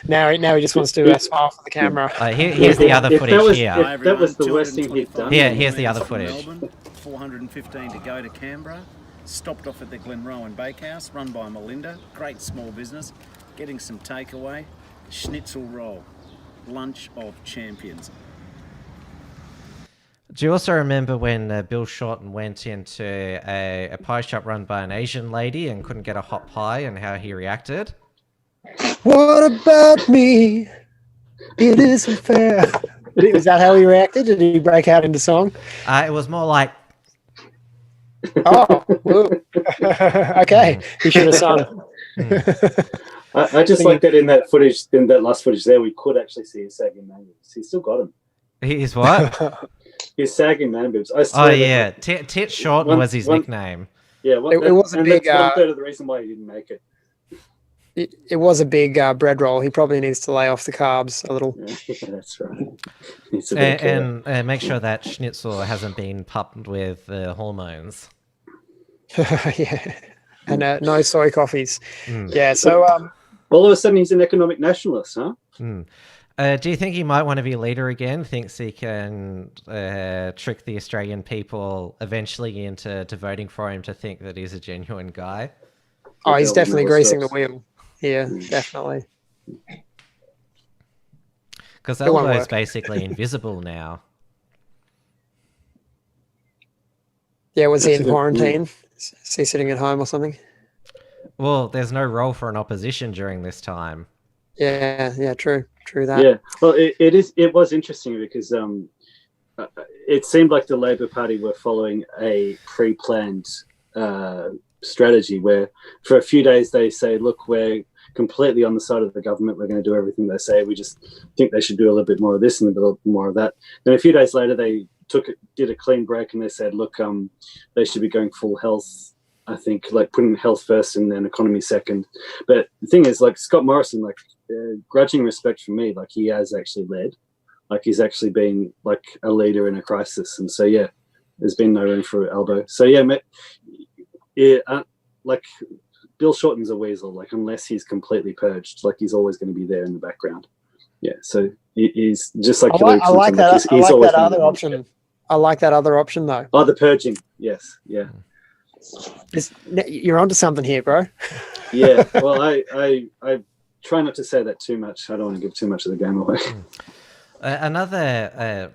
Now he just wants to smile for the camera. Here's the other footage here. If that was the worst thing he'd done. Here's the other footage. Melbourne, 415 to go to Canberra. Stopped off at the Glenrowan Bakehouse, run by Melinda. Great small business. Getting some takeaway. Schnitzel roll. Lunch of champions. Do you also remember when Bill Shorten went into a pie shop run by an Asian lady and couldn't get a hot pie, and how he reacted? What about me? It isn't fair. Is that how he reacted? Did he break out into song? It was more like... Oh, okay. He should have sung. I just like that in that footage, in that last footage there, we could actually see his sagging man boobs. He's still got him. He's what? His sagging man boobs. Oh yeah, Tit Shorten was his nickname. Yeah, it was a big. That's 1/3 of the reason why he didn't make it. It was a big bread roll. He probably needs to lay off the carbs a little. Yeah, that's right. And make sure that schnitzel hasn't been pumped with hormones. Yeah, and no soy coffees. Yeah, so all of a sudden he's an economic nationalist, huh? Do you think he might want to be leader again? Thinks he can trick the Australian people eventually into voting for him, to think that he's a genuine guy? Oh, he's definitely greasing the wheel. Yeah, definitely. Because Elbo's basically invisible now. Yeah, was he in quarantine? Is he sitting at home or something? Well, there's no role for an opposition during this time. Yeah, true that. Yeah, well, it was interesting because it seemed like the Labor Party were following a pre-planned strategy where for a few days they say, look, we're completely on the side of the government, we're going to do everything they say, we just think they should do a little bit more of this and a little bit more of that. Then a few days later they did a clean break and they said, look, they should be going full health I think, like putting health first and then economy second. But the thing is, like Scott Morrison, like grudging respect from me, like he has actually led, like he's actually been like a leader in a crisis. And so, yeah, there's been no room for elbow. So yeah, like Bill Shorten's a weasel, like unless he's completely purged, like he's always going to be there in the background. Yeah. So he's just like I like that. I like that other option. I like that other option though. Oh, the purging. Yes. Yeah. You're onto something here, bro. Yeah. Well, I try not to say that too much. I don't want to give too much of the game away. Another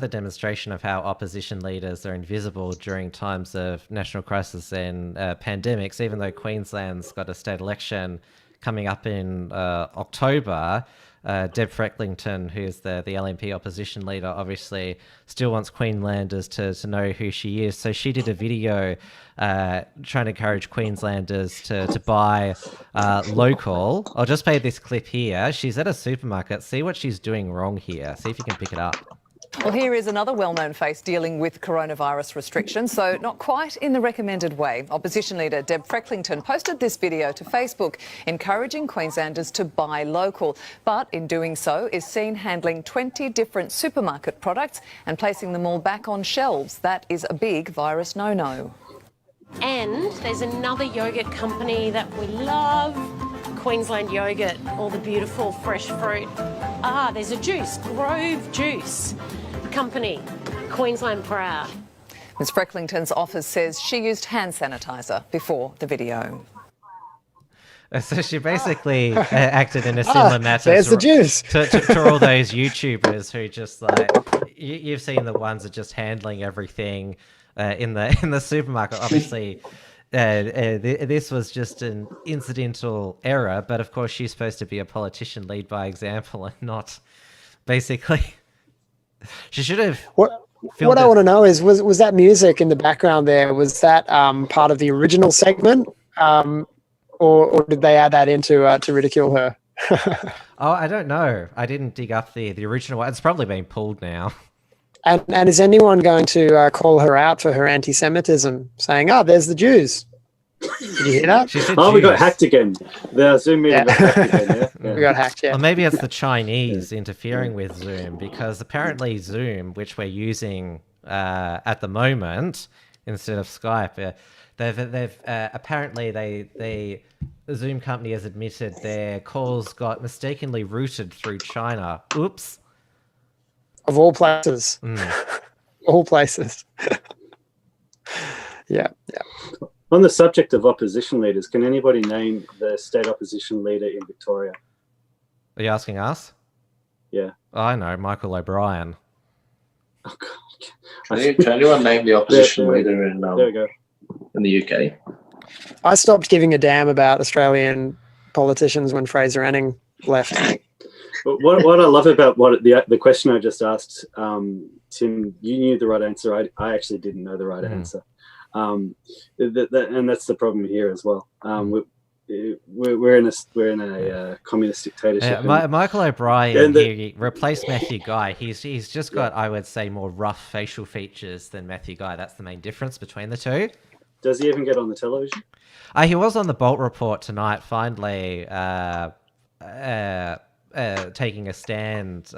demonstration of how opposition leaders are invisible during times of national crisis and pandemics, even though Queensland's got a state election coming up in October. Deb Frecklington, who's the LNP opposition leader, obviously still wants Queenslanders to know who she is. So she did a video trying to encourage Queenslanders to buy local. I'll just play this clip here. She's at a supermarket. See what she's doing wrong here. See if you can pick it up. Well, here is another well-known face dealing with coronavirus restrictions, so not quite in the recommended way. Opposition leader Deb Frecklington posted this video to Facebook encouraging Queenslanders to buy local, but in doing so is seen handling 20 different supermarket products and placing them all back on shelves. That is a big virus no-no. And there's another yogurt company that we love, Queensland Yogurt, all the beautiful fresh fruit. There's a juice, Grove Juice Company, Queensland proud. Ms Frecklington's office says she used hand sanitizer before the video. So she basically acted in a similar manner there's the juice. to all those YouTubers who just like you've seen the ones that just handling everything in the supermarket. Obviously, this was just an incidental error, but of course she's supposed to be a politician, lead by example, and not basically. She should have. What I want to know is, was that music in the background there? Was that part of the original segment, or did they add that into to ridicule her? Oh, I don't know. I didn't dig up the original one. It's probably been pulled now. And is anyone going to call her out for her anti-Semitism, saying, there's the Jews? Did you hear that? We got hacked again. The Zoom meeting got hacked again, yeah. We got hacked, yeah. Or maybe it's the Chinese interfering with Zoom, because apparently Zoom, which we're using at the moment instead of Skype, they've apparently the Zoom company has admitted their calls got mistakenly routed through China. Oops. Of all places. All places. Yeah. On the subject of opposition leaders, can anybody name the state opposition leader in Victoria? Are you asking us? Yeah. Oh, I know, Michael O'Brien. Oh, God. Can anyone name the opposition leader in the UK? I stopped giving a damn about Australian politicians when Fraser Anning left. What I love about the question I just asked, Tim, you knew the right answer. I actually didn't know the right answer. And that's the problem here as well. We're in a communist dictatorship. Yeah, Michael O'Brien, he replaced Matthew Guy. He's just got, I would say, more rough facial features than Matthew Guy. That's the main difference between the two. Does he even get on the television? He was on the Bolt Report tonight, finally taking a stand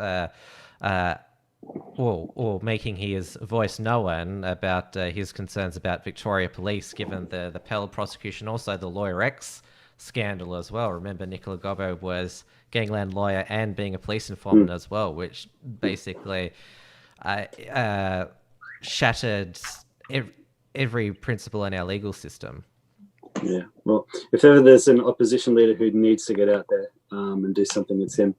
or making his voice known about his concerns about Victoria Police, given the Pell prosecution, also the Lawyer X scandal as well. Remember, Nicola Gobbo was gangland lawyer and being a police informant as well, which basically shattered every principle in our legal system. Yeah, well, if ever there's an opposition leader who needs to get out there and do something, it's him.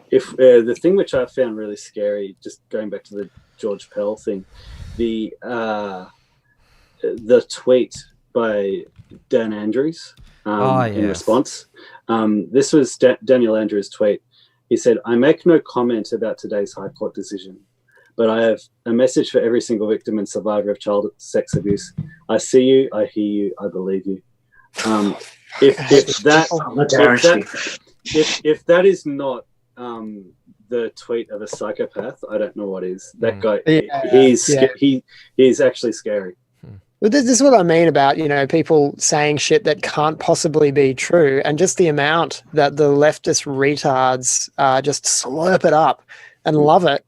If the thing which I found really scary, just going back to the George Pell thing, the tweet by Dan Andrews in response. This was Daniel Andrews' tweet. He said, "I make no comment about today's High Court decision, but I have a message for every single victim and survivor of child sex abuse. I see you, I hear you, I believe you." If that is not the tweet of a psychopath, I don't know what is. That guy, he's actually scary. But this is what I mean about, people saying shit that can't possibly be true, and just the amount that the leftist retards just slurp it up and love it.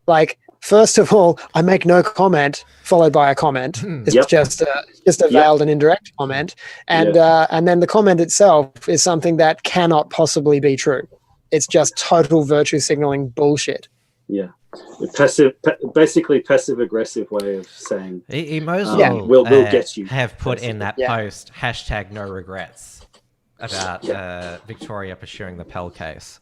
Like, first of all, I make no comment followed by a comment. It's just a veiled and indirect comment, and then the comment itself is something that cannot possibly be true. It's just total virtue signaling bullshit. Yeah. Basically passive aggressive way of saying we'll get you. Have put in that post #no regrets about Victoria pursuing the Pell case.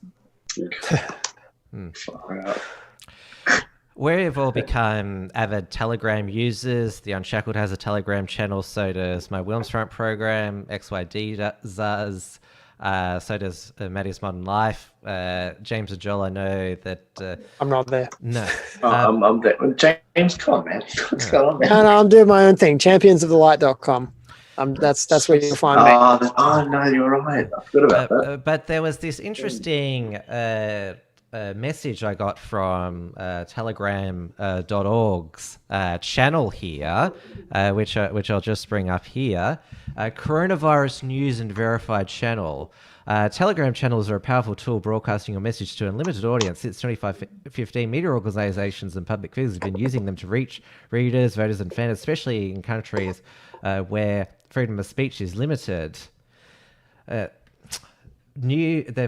We've all become avid Telegram users. The Unshackled has a Telegram channel, so does my Wilms Front program, XYD does. So does Maddie's Modern Life. James and Joel, I know that... I'm not there. No. I'm there. James, come on, man. What's going on, man? No, I'm doing my own thing. championsofthelight.com. That's where you'll find me. Oh, no, you're right. I forgot about that. But there was this interesting message I got from telegram.org's channel here, which I'll just bring up here. Coronavirus News and Verified Channel. Telegram channels are a powerful tool broadcasting your message to an unlimited audience. Since 2015, media organizations and public figures have been using them to reach readers, voters, and fans, especially in countries where freedom of speech is limited. They've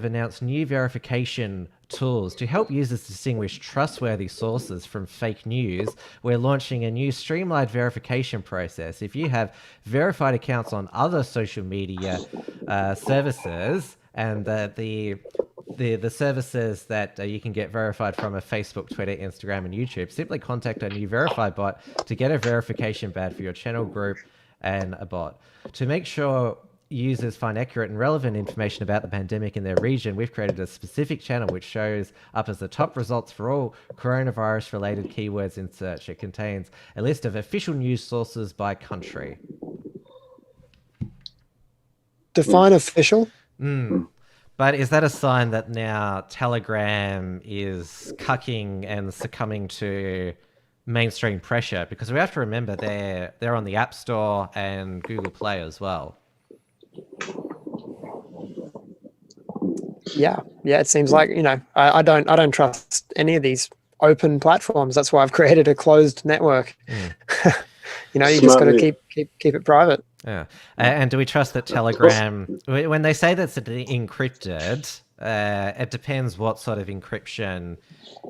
announced new verification tools to help users distinguish trustworthy sources from fake news. We're launching a new streamlined verification process. If you have verified accounts on other social media services, and the services that you can get verified from are Facebook, Twitter, Instagram, and YouTube, simply contact our new verified bot to get a verification badge for your channel, group, and a bot. To make sure users find accurate and relevant information about the pandemic in their region, we've created a specific channel which shows up as the top results for all coronavirus-related keywords in search. It contains a list of official news sources by country. Define official? But is that a sign that now Telegram is cucking and succumbing to mainstream pressure? Because we have to remember they're on the App Store and Google Play as well. Yeah, it seems like, I don't trust any of these open platforms. That's why I've created a closed network. You just got to keep it private. Yeah. And do we trust that Telegram, when they say that's encrypted, it depends what sort of encryption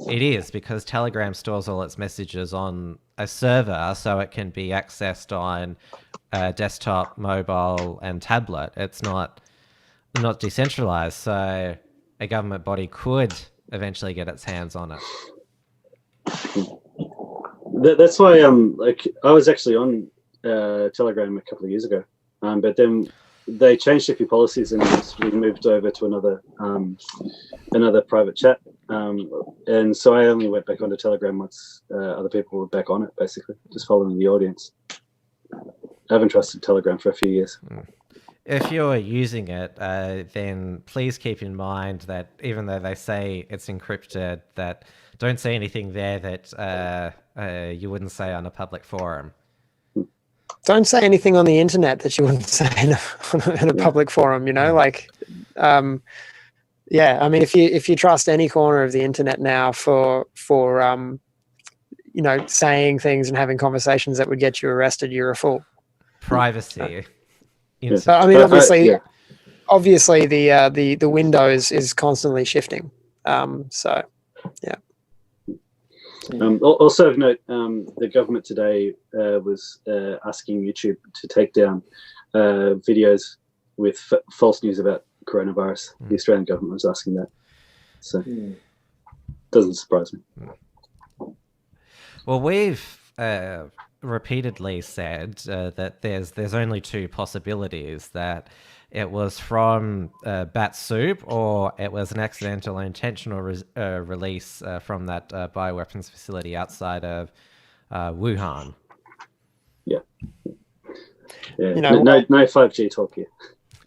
it is, because Telegram stores all its messages on a server, so it can be accessed on desktop, mobile, and tablet. It's not decentralized, so a government body could eventually get its hands on it. That's why I was actually on Telegram a couple of years ago, but then they changed a few policies and we moved over to another private chat, and so I only went back onto Telegram once other people were back on it, basically just following the audience. I haven't trusted Telegram for a few years. If you're using it, then please keep in mind that even though they say it's encrypted, that don't say anything there that you wouldn't say on a public forum. Don't say anything on the internet that you wouldn't say in a public forum. Yeah. I mean, if you trust any corner of the internet now for saying things and having conversations that would get you arrested, you're a fool. Privacy. I mean, obviously, the windows is constantly shifting. So, yeah. Also of note, the government today was asking YouTube to take down videos with false news about coronavirus. The Australian government was asking that, so doesn't surprise me. Well, we've repeatedly said that there's only two possibilities: that it was from bat soup, or it was an accidental or intentional release from that bioweapons facility outside of Wuhan. Yeah. No 5G talk here.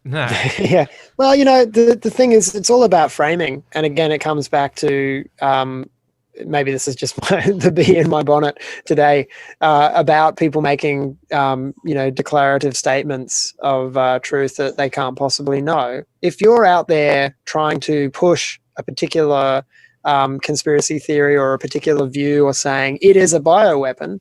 No. Yeah. Well, the thing is, it's all about framing, and again, it comes back to maybe this is just the bee in my bonnet today, about people making, declarative statements of truth that they can't possibly know. If you're out there trying to push a particular conspiracy theory or a particular view, or saying it is a bioweapon,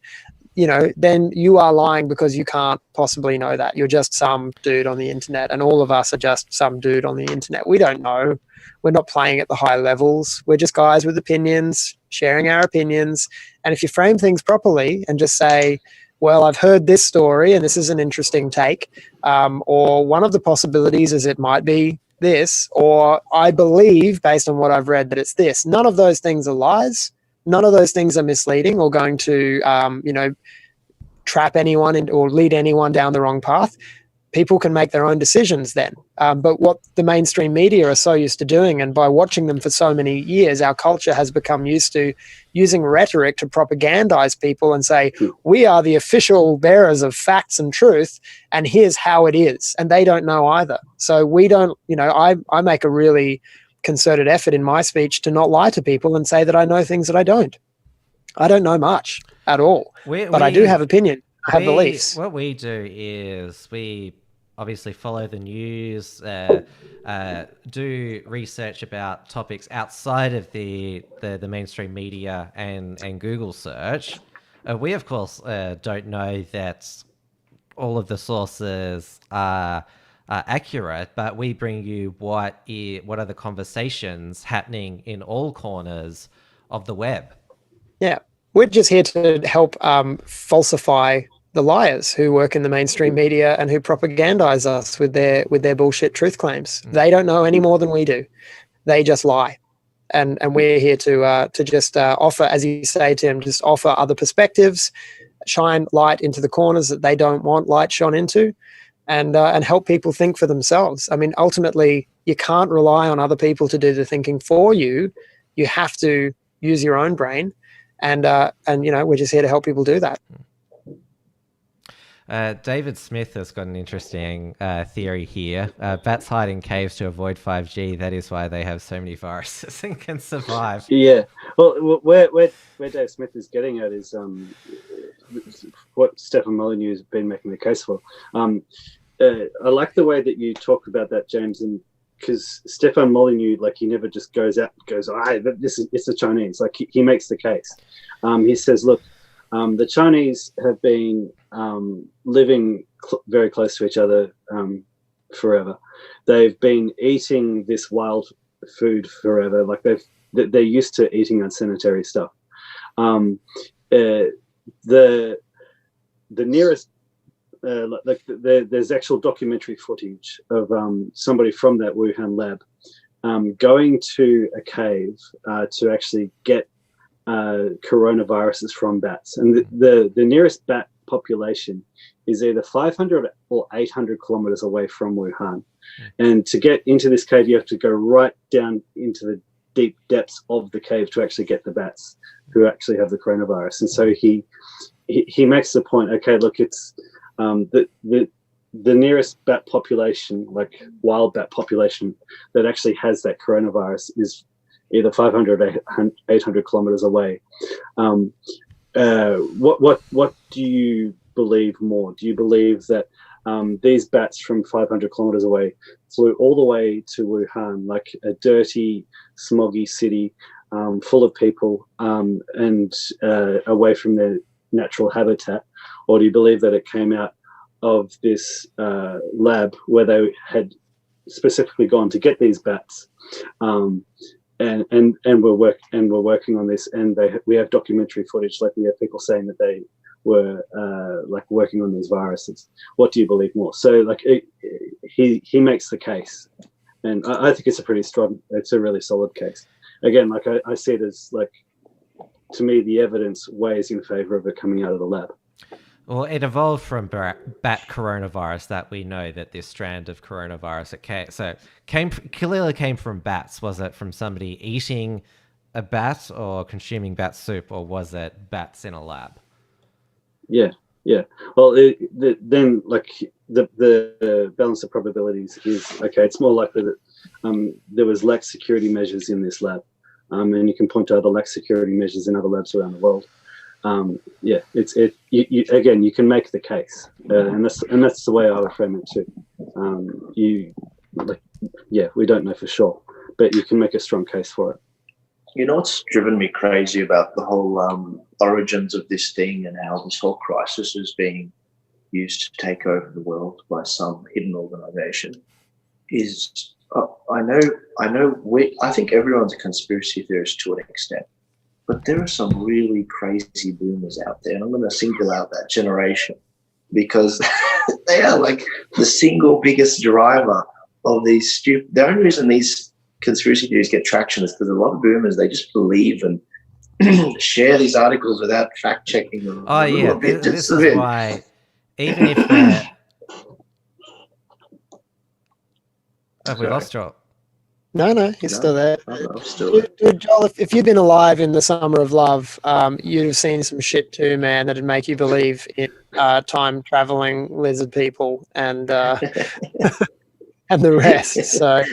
then you are lying, because you can't possibly know that. You're just some dude on the internet, and all of us are just some dude on the internet. We don't know. We're not playing at the high levels. We're just guys with opinions, sharing our opinions. And if you frame things properly and just say, well, I've heard this story and this is an interesting take, or one of the possibilities is it might be this, or I believe based on what I've read that it's this. None of those things are lies. None of those things are misleading or going to, trap anyone or lead anyone down the wrong path. People can make their own decisions then. But what the mainstream media are so used to doing, and by watching them for so many years, our culture has become used to using rhetoric to propagandize people and say, we are the official bearers of facts and truth, and here's how it is. And they don't know either. So we don't, I make a really concerted effort in my speech to not lie to people and say that I know things that I don't. I don't know much at all, but I do have opinion. I have beliefs. What we do is we obviously follow the news, do research about topics outside of the mainstream media and Google search. We, of course, don't know that all of the sources are accurate, but we bring you what are the conversations happening in all corners of the web. Yeah, we're just here to help falsify the liars who work in the mainstream media and who propagandize us with their bullshit truth claims. They don't know any more than we do. They just lie. And we're here to just offer, as you say, Tim, just offer other perspectives, shine light into the corners that they don't want light shone into, and help people think for themselves. I mean, ultimately, you can't rely on other people to do the thinking for you. You have to use your own brain, and we're just here to help people do that. David Smith has got an interesting theory here. Bats hide in caves to avoid 5G. That is why they have so many viruses and can survive. Yeah. Well, where Dave Smith is getting at is what Stefan Molyneux has been making the case for. I like the way that you talk about that, James, and because Stefan Molyneux, he never just goes out and goes, it's the Chinese. He makes the case. He says, look, the Chinese have been living very close to each other forever. They've been eating this wild food forever. They're used to eating unsanitary stuff. The nearest, there's actual documentary footage of somebody from that Wuhan lab going to a cave to actually get coronaviruses from bats, and the nearest bat population is either 500 or 800 kilometers away from Wuhan. And to get into this cave, you have to go right down into the deep depths of the cave to actually get the bats who actually have the coronavirus. And so he makes the point, okay, look, it's the nearest bat population, wild bat population, that actually has that coronavirus is either 500 or 800 kilometers away. What do you believe more? Do you believe that these bats from 500 kilometers away flew all the way to Wuhan, a dirty, smoggy city full of people, and away from their natural habitat? Or do you believe that it came out of this lab where they had specifically gone to get these bats, and we're working on this, and we have documentary footage, we have people saying that they were working on these viruses? What do you believe more? So he makes the case, and I think it's a really solid case. Again, I see it as to me, the evidence weighs in favor of it coming out of the lab. Well, it evolved from bat coronavirus that we know that this strand of coronavirus clearly came from bats. Was it from somebody eating a bat or consuming bat soup, or was it bats in a lab? Yeah. Well, then the balance of probabilities is okay. It's more likely that there was lax security measures in this lab. and you can point to other lax security measures in other labs around the world. You can make the case, and that's the way I would frame it too. We don't know for sure, but you can make a strong case for it. You know what's driven me crazy about the whole origins of this thing and how this whole crisis is being used to take over the world by some hidden organization is I think everyone's a conspiracy theorist to an extent, but there are some really crazy boomers out there, and I'm going to single out that generation because they are like the single biggest driver of these stupid. The only reason these conspiracy theories get traction is because a lot of boomers, they just believe and share these articles without fact checking them. Oh yeah, this is why even if they're... Have we lost Joel? No, he's still there. I'm still there. Dude, Joel, if you'd been alive in the summer of love, you'd have seen some shit too, man, that'd make you believe in time-traveling lizard people and and the rest. So,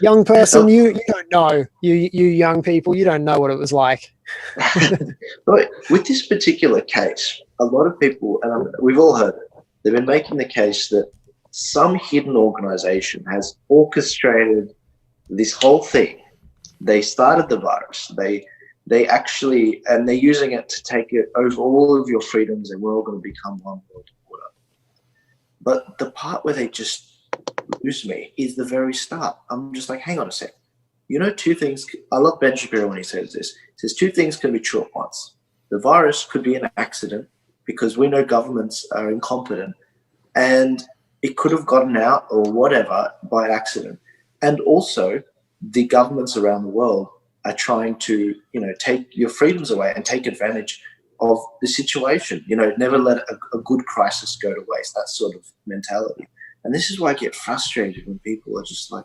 young person, you don't know. You young people, you don't know what it was like. But with this particular case, a lot of people, and we've all heard it, they've been making the case that some hidden organization has orchestrated this whole thing. They started the virus. They actually, and they're using it to take it over all of your freedoms, and we're all going to become one world order. But the part where they just lose me is the very start. I'm just like, hang on a sec. Two things. I love Ben Shapiro when he says this. He says two things can be true at once. The virus could be an accident because we know governments are incompetent, and it could have gotten out or whatever by accident. And also, the governments around the world are trying to, take your freedoms away and take advantage of the situation. Never let a good crisis go to waste, that sort of mentality. And this is why I get frustrated when people are just like,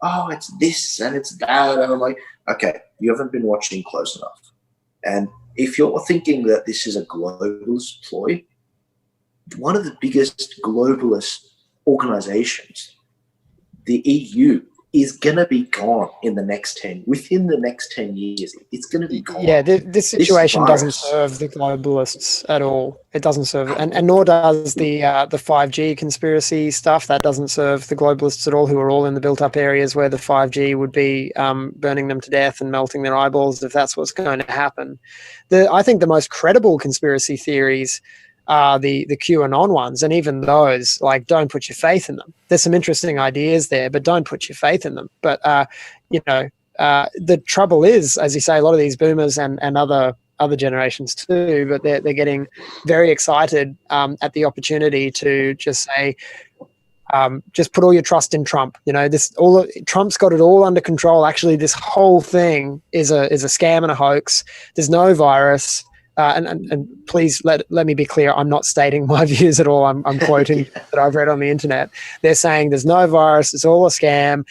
oh, it's this and it's that. And I'm like, okay, you haven't been watching close enough. And if you're thinking that this is a globalist ploy, one of the biggest globalist organizations, the EU, is going to be gone within the next 10 years. It's going to be gone. Yeah, this situation doesn't serve the globalists at all. It doesn't serve, and nor does the 5G conspiracy stuff. That doesn't serve the globalists at all, who are all in the built-up areas where the 5G would be burning them to death and melting their eyeballs if that's what's going to happen. I think the most credible conspiracy theories are the QAnon ones, and even those, don't put your faith in them. There's some interesting ideas there, but don't put your faith in them. But the trouble is, as you say, a lot of these boomers and other generations too, but they're getting very excited at the opportunity to just say, just put all your trust in Trump. Trump's got it all under control. Actually, this whole thing is a scam and a hoax. There's no virus. And please let me be clear, I'm not stating my views at all. I'm quoting that I've read on the internet. They're saying there's no virus, it's all a scam,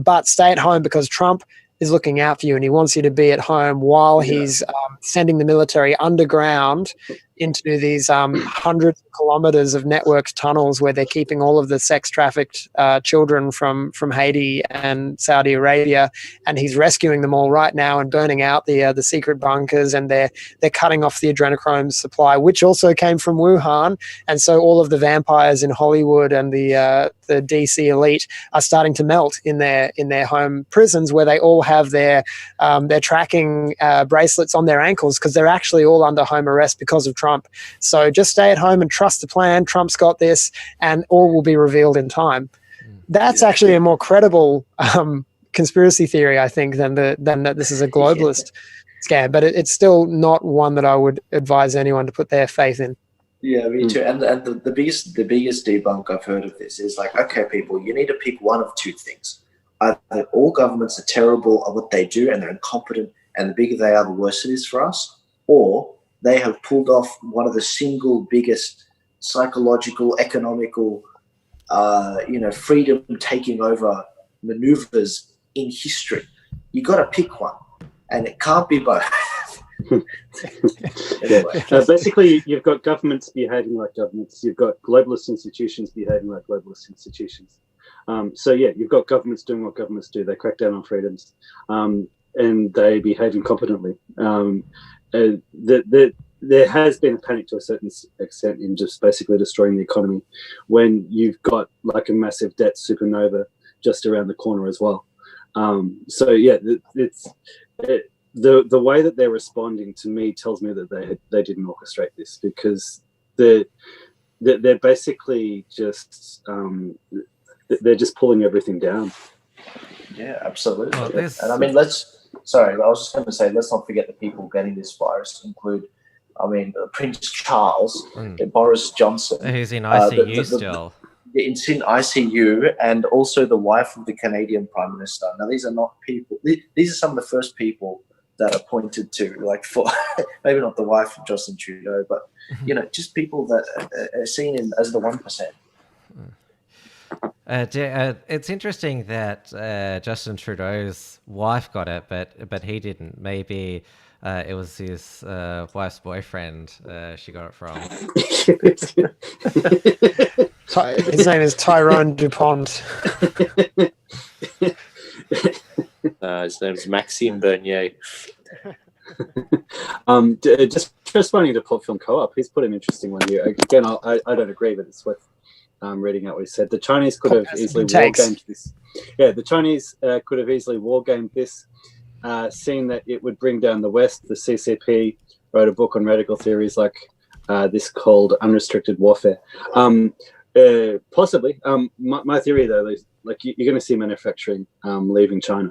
but stay at home because Trump is looking out for you and he wants you to be at home while he's sending the military underground into these hundreds of kilometers of networked tunnels where they're keeping all of the sex-trafficked children from Haiti and Saudi Arabia, and he's rescuing them all right now and burning out the secret bunkers, and they're cutting off the adrenochrome supply, which also came from Wuhan, and so all of the vampires in Hollywood and the DC elite are starting to melt in their home prisons, where they all have their tracking bracelets on their ankles because they're actually all under home arrest because of Trump. So just stay at home and trust the plan. Trump's got this, and all will be revealed in time. That's actually a more credible conspiracy theory, I think, than that this is a globalist scam. But it's still not one that I would advise anyone to put their faith in. Yeah, me too. And the biggest debunk I've heard of this is okay, people, you need to pick one of two things. Either all governments are terrible at what they do and they're incompetent, and the bigger they are, the worse it is for us, or they have pulled off one of the single biggest psychological, economical, freedom taking over maneuvers in history. You got to pick one, and it can't be both. Anyway, basically, you've got governments behaving like governments. You've got globalist institutions behaving like globalist institutions. You've got governments doing what governments do. They crack down on freedoms. and they behave incompetently. There has been a panic to a certain extent in just basically destroying the economy when you've got like a massive debt supernova just around the corner as well. So yeah, the way that they're responding to me tells me that they didn't orchestrate this, because they're basically just they're just pulling everything down. Yeah, absolutely. Well, And I mean, I was just going to say, let's not forget the people getting this virus include, Prince Charles, Boris Johnson, who's in ICU still. It's in ICU, and also the wife of the Canadian Prime Minister. Now, these are not people. These are some of the first people that are pointed to, like, for maybe not the wife of Justin Trudeau, but just people that are seen as the 1%. It's interesting that Justin Trudeau's wife got it, but he didn't. Maybe it was his wife's boyfriend she got it from. His name is Tyrone DuPont. His name's Maxime Bernier. Just responding to Pop Film Co-op, he's put an interesting one here. Again, I don't agree, but it's worth reading out what he said. The Chinese could have easily war-gamed this. Yeah, the Chinese could have easily war-gamed this, seeing that it would bring down the West. The CCP wrote a book on radical theories like this called Unrestricted Warfare. Possibly. My theory, though, is like you're going to see manufacturing leaving China.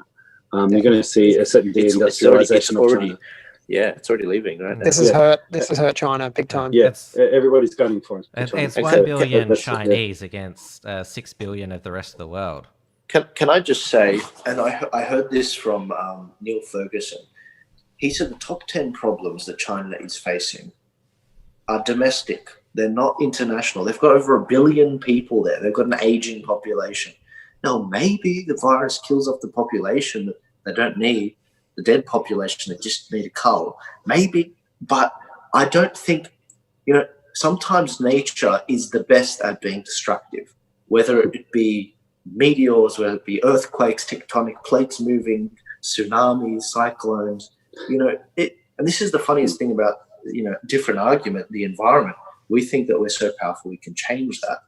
You're going to see a certain deindustrialization of China. Yeah, it's already leaving right now. This has hurt China big time. Yes, everybody's gunning for it. It's 1 billion Chinese against 6 billion of the rest of the world. Can I just say, and I heard this from Neil Ferguson. He said the top 10 problems that China is facing are domestic. They're not international. They've got over 1 billion people there. They've got an aging population. Now, maybe the virus kills off the population that they don't need, the dead population that just need a cull. Maybe, but I don't think, sometimes nature is the best at being destructive, whether it be meteors, whether it be earthquakes, tectonic plates moving, tsunamis, cyclones, and this is the funniest thing about, different argument, the environment. We think that we're so powerful we can change that.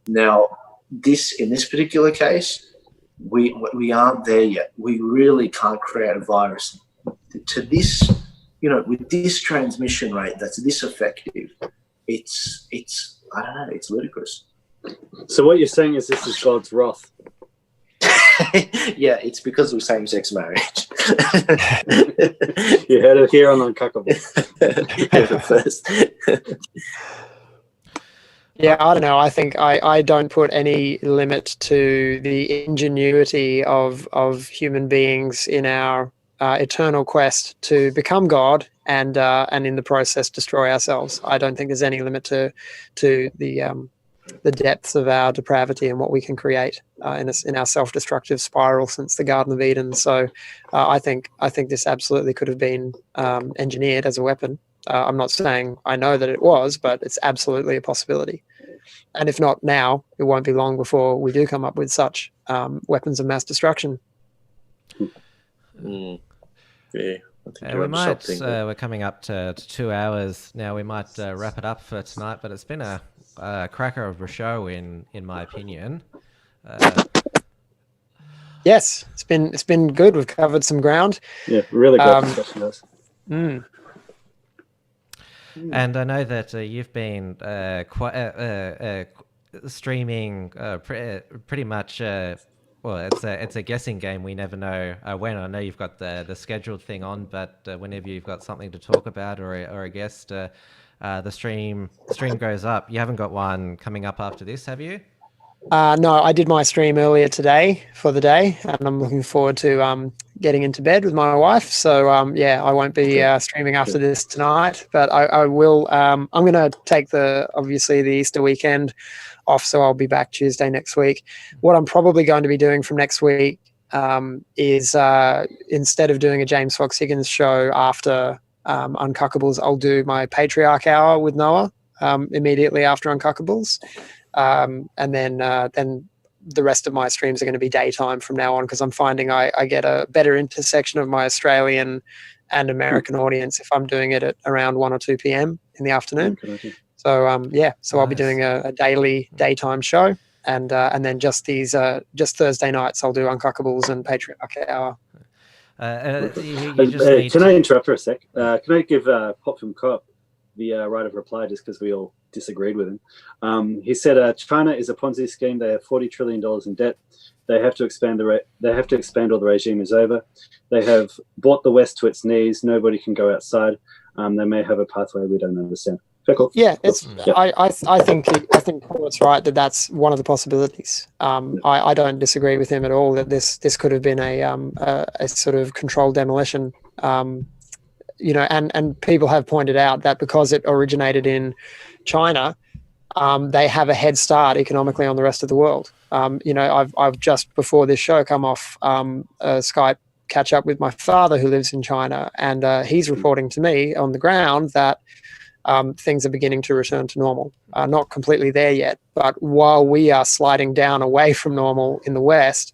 Now, in this particular case, we aren't there yet. We really can't create a virus to this, with this transmission rate that's this effective. It's I don't know, it's ludicrous. So what you're saying is this is God's wrath. Yeah, it's because of same-sex marriage. You heard it here on Uncuckables. First. Yeah, I don't know. I think I don't put any limit to the ingenuity of human beings in our eternal quest to become God and in the process destroy ourselves. I don't think there's any limit to the depths of our depravity and what we can create in our self-destructive spiral since the Garden of Eden. So I think this absolutely could have been engineered as a weapon. I'm not saying I know that it was, but it's absolutely a possibility. And if not now, it won't be long before we do come up with such weapons of mass destruction. Yeah, I think we might. We're coming up to 2 hours now. We might wrap it up for tonight. But it's been a cracker of a show, in my opinion. Yes, it's been good. We've covered some ground. Yeah, really good discussion, guys. And I know that you've been streaming pretty much. Well, it's a guessing game. We never know when. I know you've got the scheduled thing on, but whenever you've got something to talk about or a guest, the stream goes up. You haven't got one coming up after this, have you? No, I did my stream earlier today for the day, and I'm looking forward to getting into bed with my wife. So I won't be streaming after this tonight, but I will. I'm going to take obviously the Easter weekend off, so I'll be back Tuesday next week. What I'm probably going to be doing from next week is instead of doing a James Fox Higgins show after Uncuckables, I'll do my Patriarch Hour with Noah immediately after Uncuckables. And then the rest of my streams are going to be daytime from now on, because I'm finding I get a better intersection of my Australian and American audience if I'm doing it at around 1 or 2 p.m. in the afternoon. So I'll be doing a daily daytime show, and then just Thursday nights I'll do Uncuckables and Patriarch Hour. Can I interrupt for a sec? Can I give Pop from Co-op the right of reply, just because we all disagreed with him? He said China is a Ponzi scheme. They have $40 trillion in debt. They have to expand they have to expand, or the regime is over. They have brought the West to its knees. Nobody can go outside. They may have a pathway we don't understand. Yeah, I think Paul's right that that's one of the possibilities. I don't disagree with him at all that this could have been a sort of controlled demolition. And people have pointed out that because it originated in China, they have a head start economically on the rest of the world. I've just before this show come off a Skype catch up with my father who lives in China, and he's reporting to me on the ground that things are beginning to return to normal. Not completely there yet, but while we are sliding down away from normal in the West,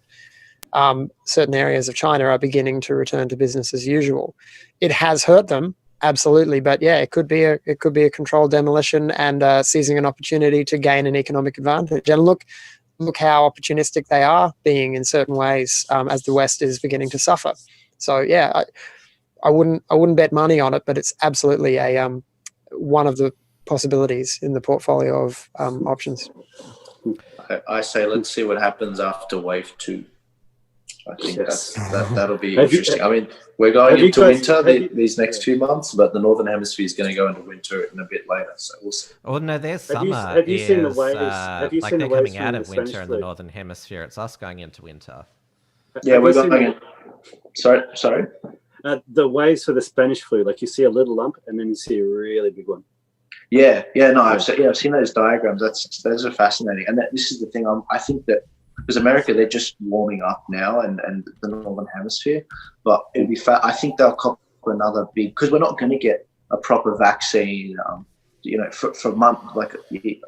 certain areas of China are beginning to return to business as usual. It has hurt them, absolutely, but yeah, it could be a controlled demolition and seizing an opportunity to gain an economic advantage. And look how opportunistic they are being in certain ways as the West is beginning to suffer. So yeah, I wouldn't bet money on it, but it's absolutely one of the possibilities in the portfolio of options. I say let's see what happens after wave 2. I think that'll be interesting. I mean, we're going into winter these next 2 months, but the Northern Hemisphere is going to go into winter in a bit later, so we'll see. Oh no, there's summer. Have you seen the waves? They're coming out of winter in the Northern Hemisphere. It's us going into winter. Yeah, we're going in. Sorry? The waves for the Spanish flu, like you see a little lump and then you see a really big one. I've seen those diagrams. Those are fascinating. And this is the thing. I think that because America, they're just warming up now, and the Northern Hemisphere, but it'll be I think they'll cop another big, because we're not going to get a proper vaccine, for a month, like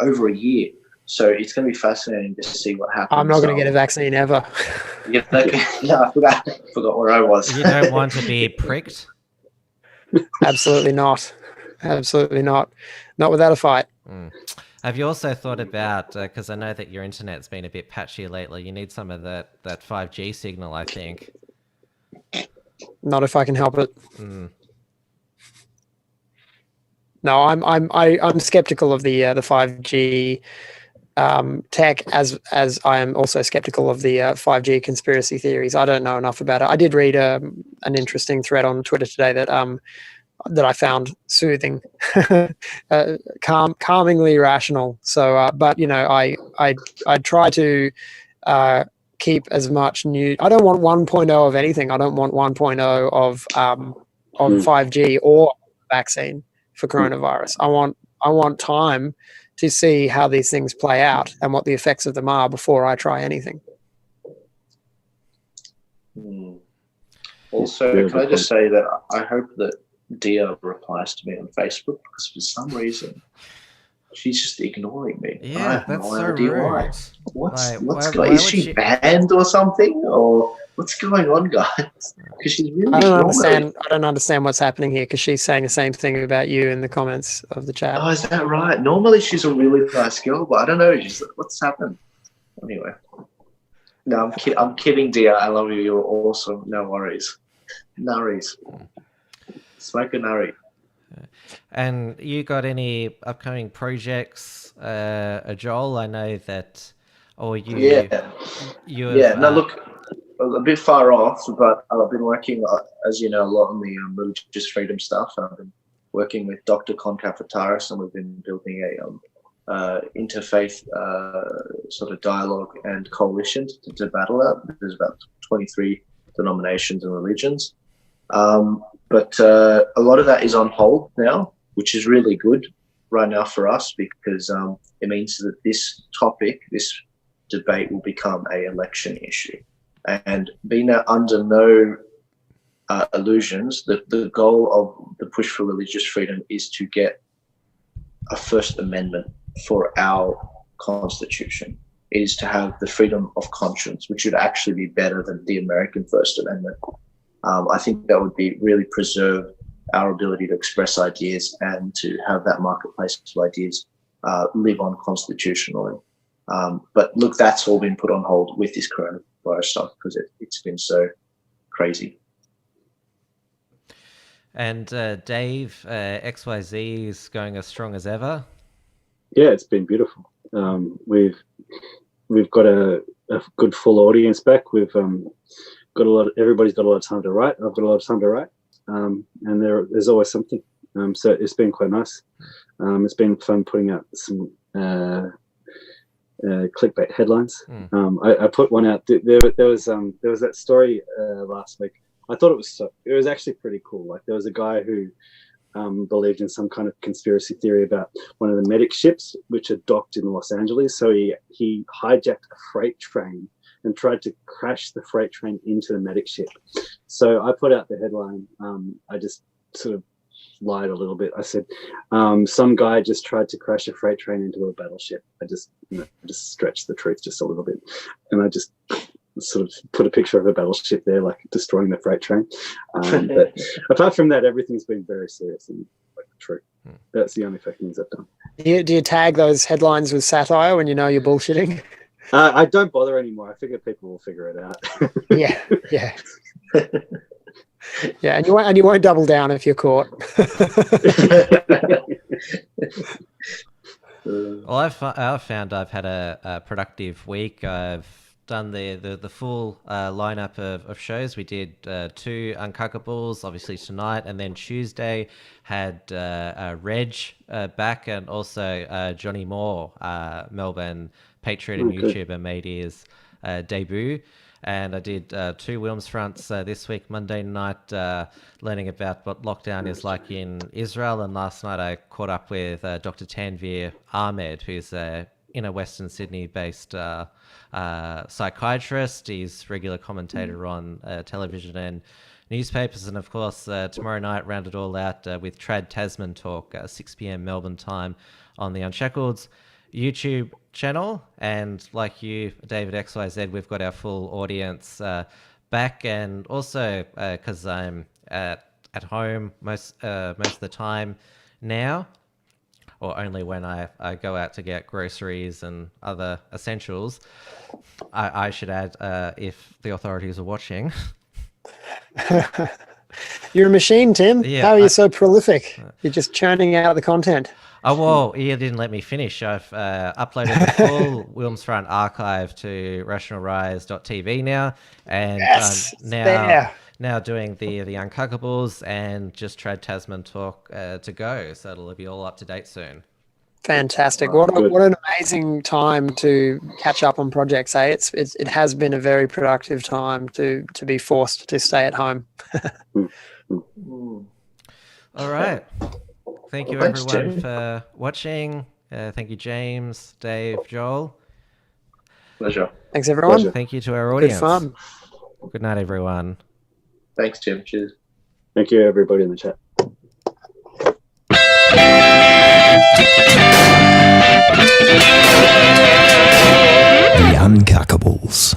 over a year. So it's going to be fascinating to see what happens. I'm not going to get a vaccine ever. I forgot where I was. You don't want to be pricked? Absolutely not. Absolutely not. Not without a fight. Have you also thought about, because I know that your internet's been a bit patchy lately, you need some of that 5G signal, I think. Not if I can help it. No, I'm skeptical of the 5G tech, as I am also skeptical of the 5G conspiracy theories. I don't know enough about it. I did read an interesting thread on Twitter today that I found soothing, calmingly rational. So, but I try to keep as much news. I don't want 1.0 of anything. I don't want 1.0 of 5G or vaccine for coronavirus. I want time to see how these things play out and what the effects of them are before I try anything. Also, can I just say that I hope that Dia replies to me on Facebook, because for some reason she's just ignoring me. Yeah, that's so rude. What's going? Is she banned or something, or what's going on, guys? Because she's really. I don't understand what's happening here, because she's saying the same thing about you in the comments of the chat. Oh, is that right? Normally she's a really nice girl, but I don't know. What's happened? Anyway, no, I'm kidding, Dia. I love you. You're awesome. No worries. Nurries. Smoke a nurry. And you got any upcoming projects, Joel? I know that, or you. Yeah. No, look, a bit far off, but I've been working, as you know, a lot on the religious freedom stuff. I've been working with Dr. Konkafataris, and we've been building a interfaith sort of dialogue and coalition to battle that. There's about 23 denominations and religions. But a lot of that is on hold now, which is really good right now for us, because it means that this debate will become an election issue. And being under no illusions, the goal of the push for religious freedom is to get a First Amendment for our Constitution. is to have the freedom of conscience, which would actually be better than the American First Amendment. I think that would be really preserve our ability to express ideas and to have that marketplace of ideas live on constitutionally. But look, that's all been put on hold with this coronavirus stuff because it's been so crazy. And Dave, XYZ is going as strong as ever. Yeah, it's been beautiful. We've got a good full audience back. We've got everybody's got a lot of time to write. I've got a lot of time to write, and there's always something. So it's been quite nice. It's been fun putting out some clickbait headlines. I put one out. There was that story last week. I thought it was actually pretty cool. Like there was a guy who believed in some kind of conspiracy theory about one of the medic ships which had docked in Los Angeles. So he hijacked a freight train and tried to crash the freight train into the medic ship. So I put out the headline. I just sort of lied a little bit. I said some guy just tried to crash a freight train into a battleship. I just stretched the truth just a little bit, and I just sort of put a picture of a battleship there, like destroying the freight train. But apart from that, everything's been very serious and like true. That's the only fake news I've done. Do you tag those headlines with satire when you know you're bullshitting? I don't bother anymore. I figure people will figure it out. Yeah. Yeah, and you won't double down if you're caught. Well, I've found I've had a productive week. I've done the full lineup of shows. We did 2 Uncuckables, obviously tonight, and then Tuesday had Reg back, and also Johnny Moore, Melbourne patriot and YouTuber, made his debut. And I did 2 Wilms fronts this week, Monday night, learning about what lockdown is like in Israel. And last night I caught up with Dr. Tanvir Ahmed, who's in a Western Sydney-based psychiatrist. He's regular commentator on television and newspapers. And of course, tomorrow night, round it all out with Trad Tasman Talk, 6 p.m. Melbourne time on the Unshackled YouTube channel. And like you, David XYZ, we've got our full audience back. And also, because I'm at home most of the time now, or only when I go out to get groceries and other essentials, I should add, if the authorities are watching. You're a machine, Tim. Yeah, How are you so prolific? You're just churning out the content. Oh, well, you didn't let me finish. I've uploaded the full Wilms Front archive to rationalrise.tv now. And now doing the Uncuckables and just Trad Tasman Talk to go. So it'll be all up to date soon. Fantastic. What an amazing time to catch up on projects, eh? It has been a very productive time to be forced to stay at home. All right. Thank you, everyone, for watching. Thank you, James, Dave, Joel. Pleasure. Thanks, everyone. Pleasure. Thank you to our audience. Good fun. Good night, everyone. Thanks, Jim. Cheers. Thank you, everybody in the chat. The Uncuckables.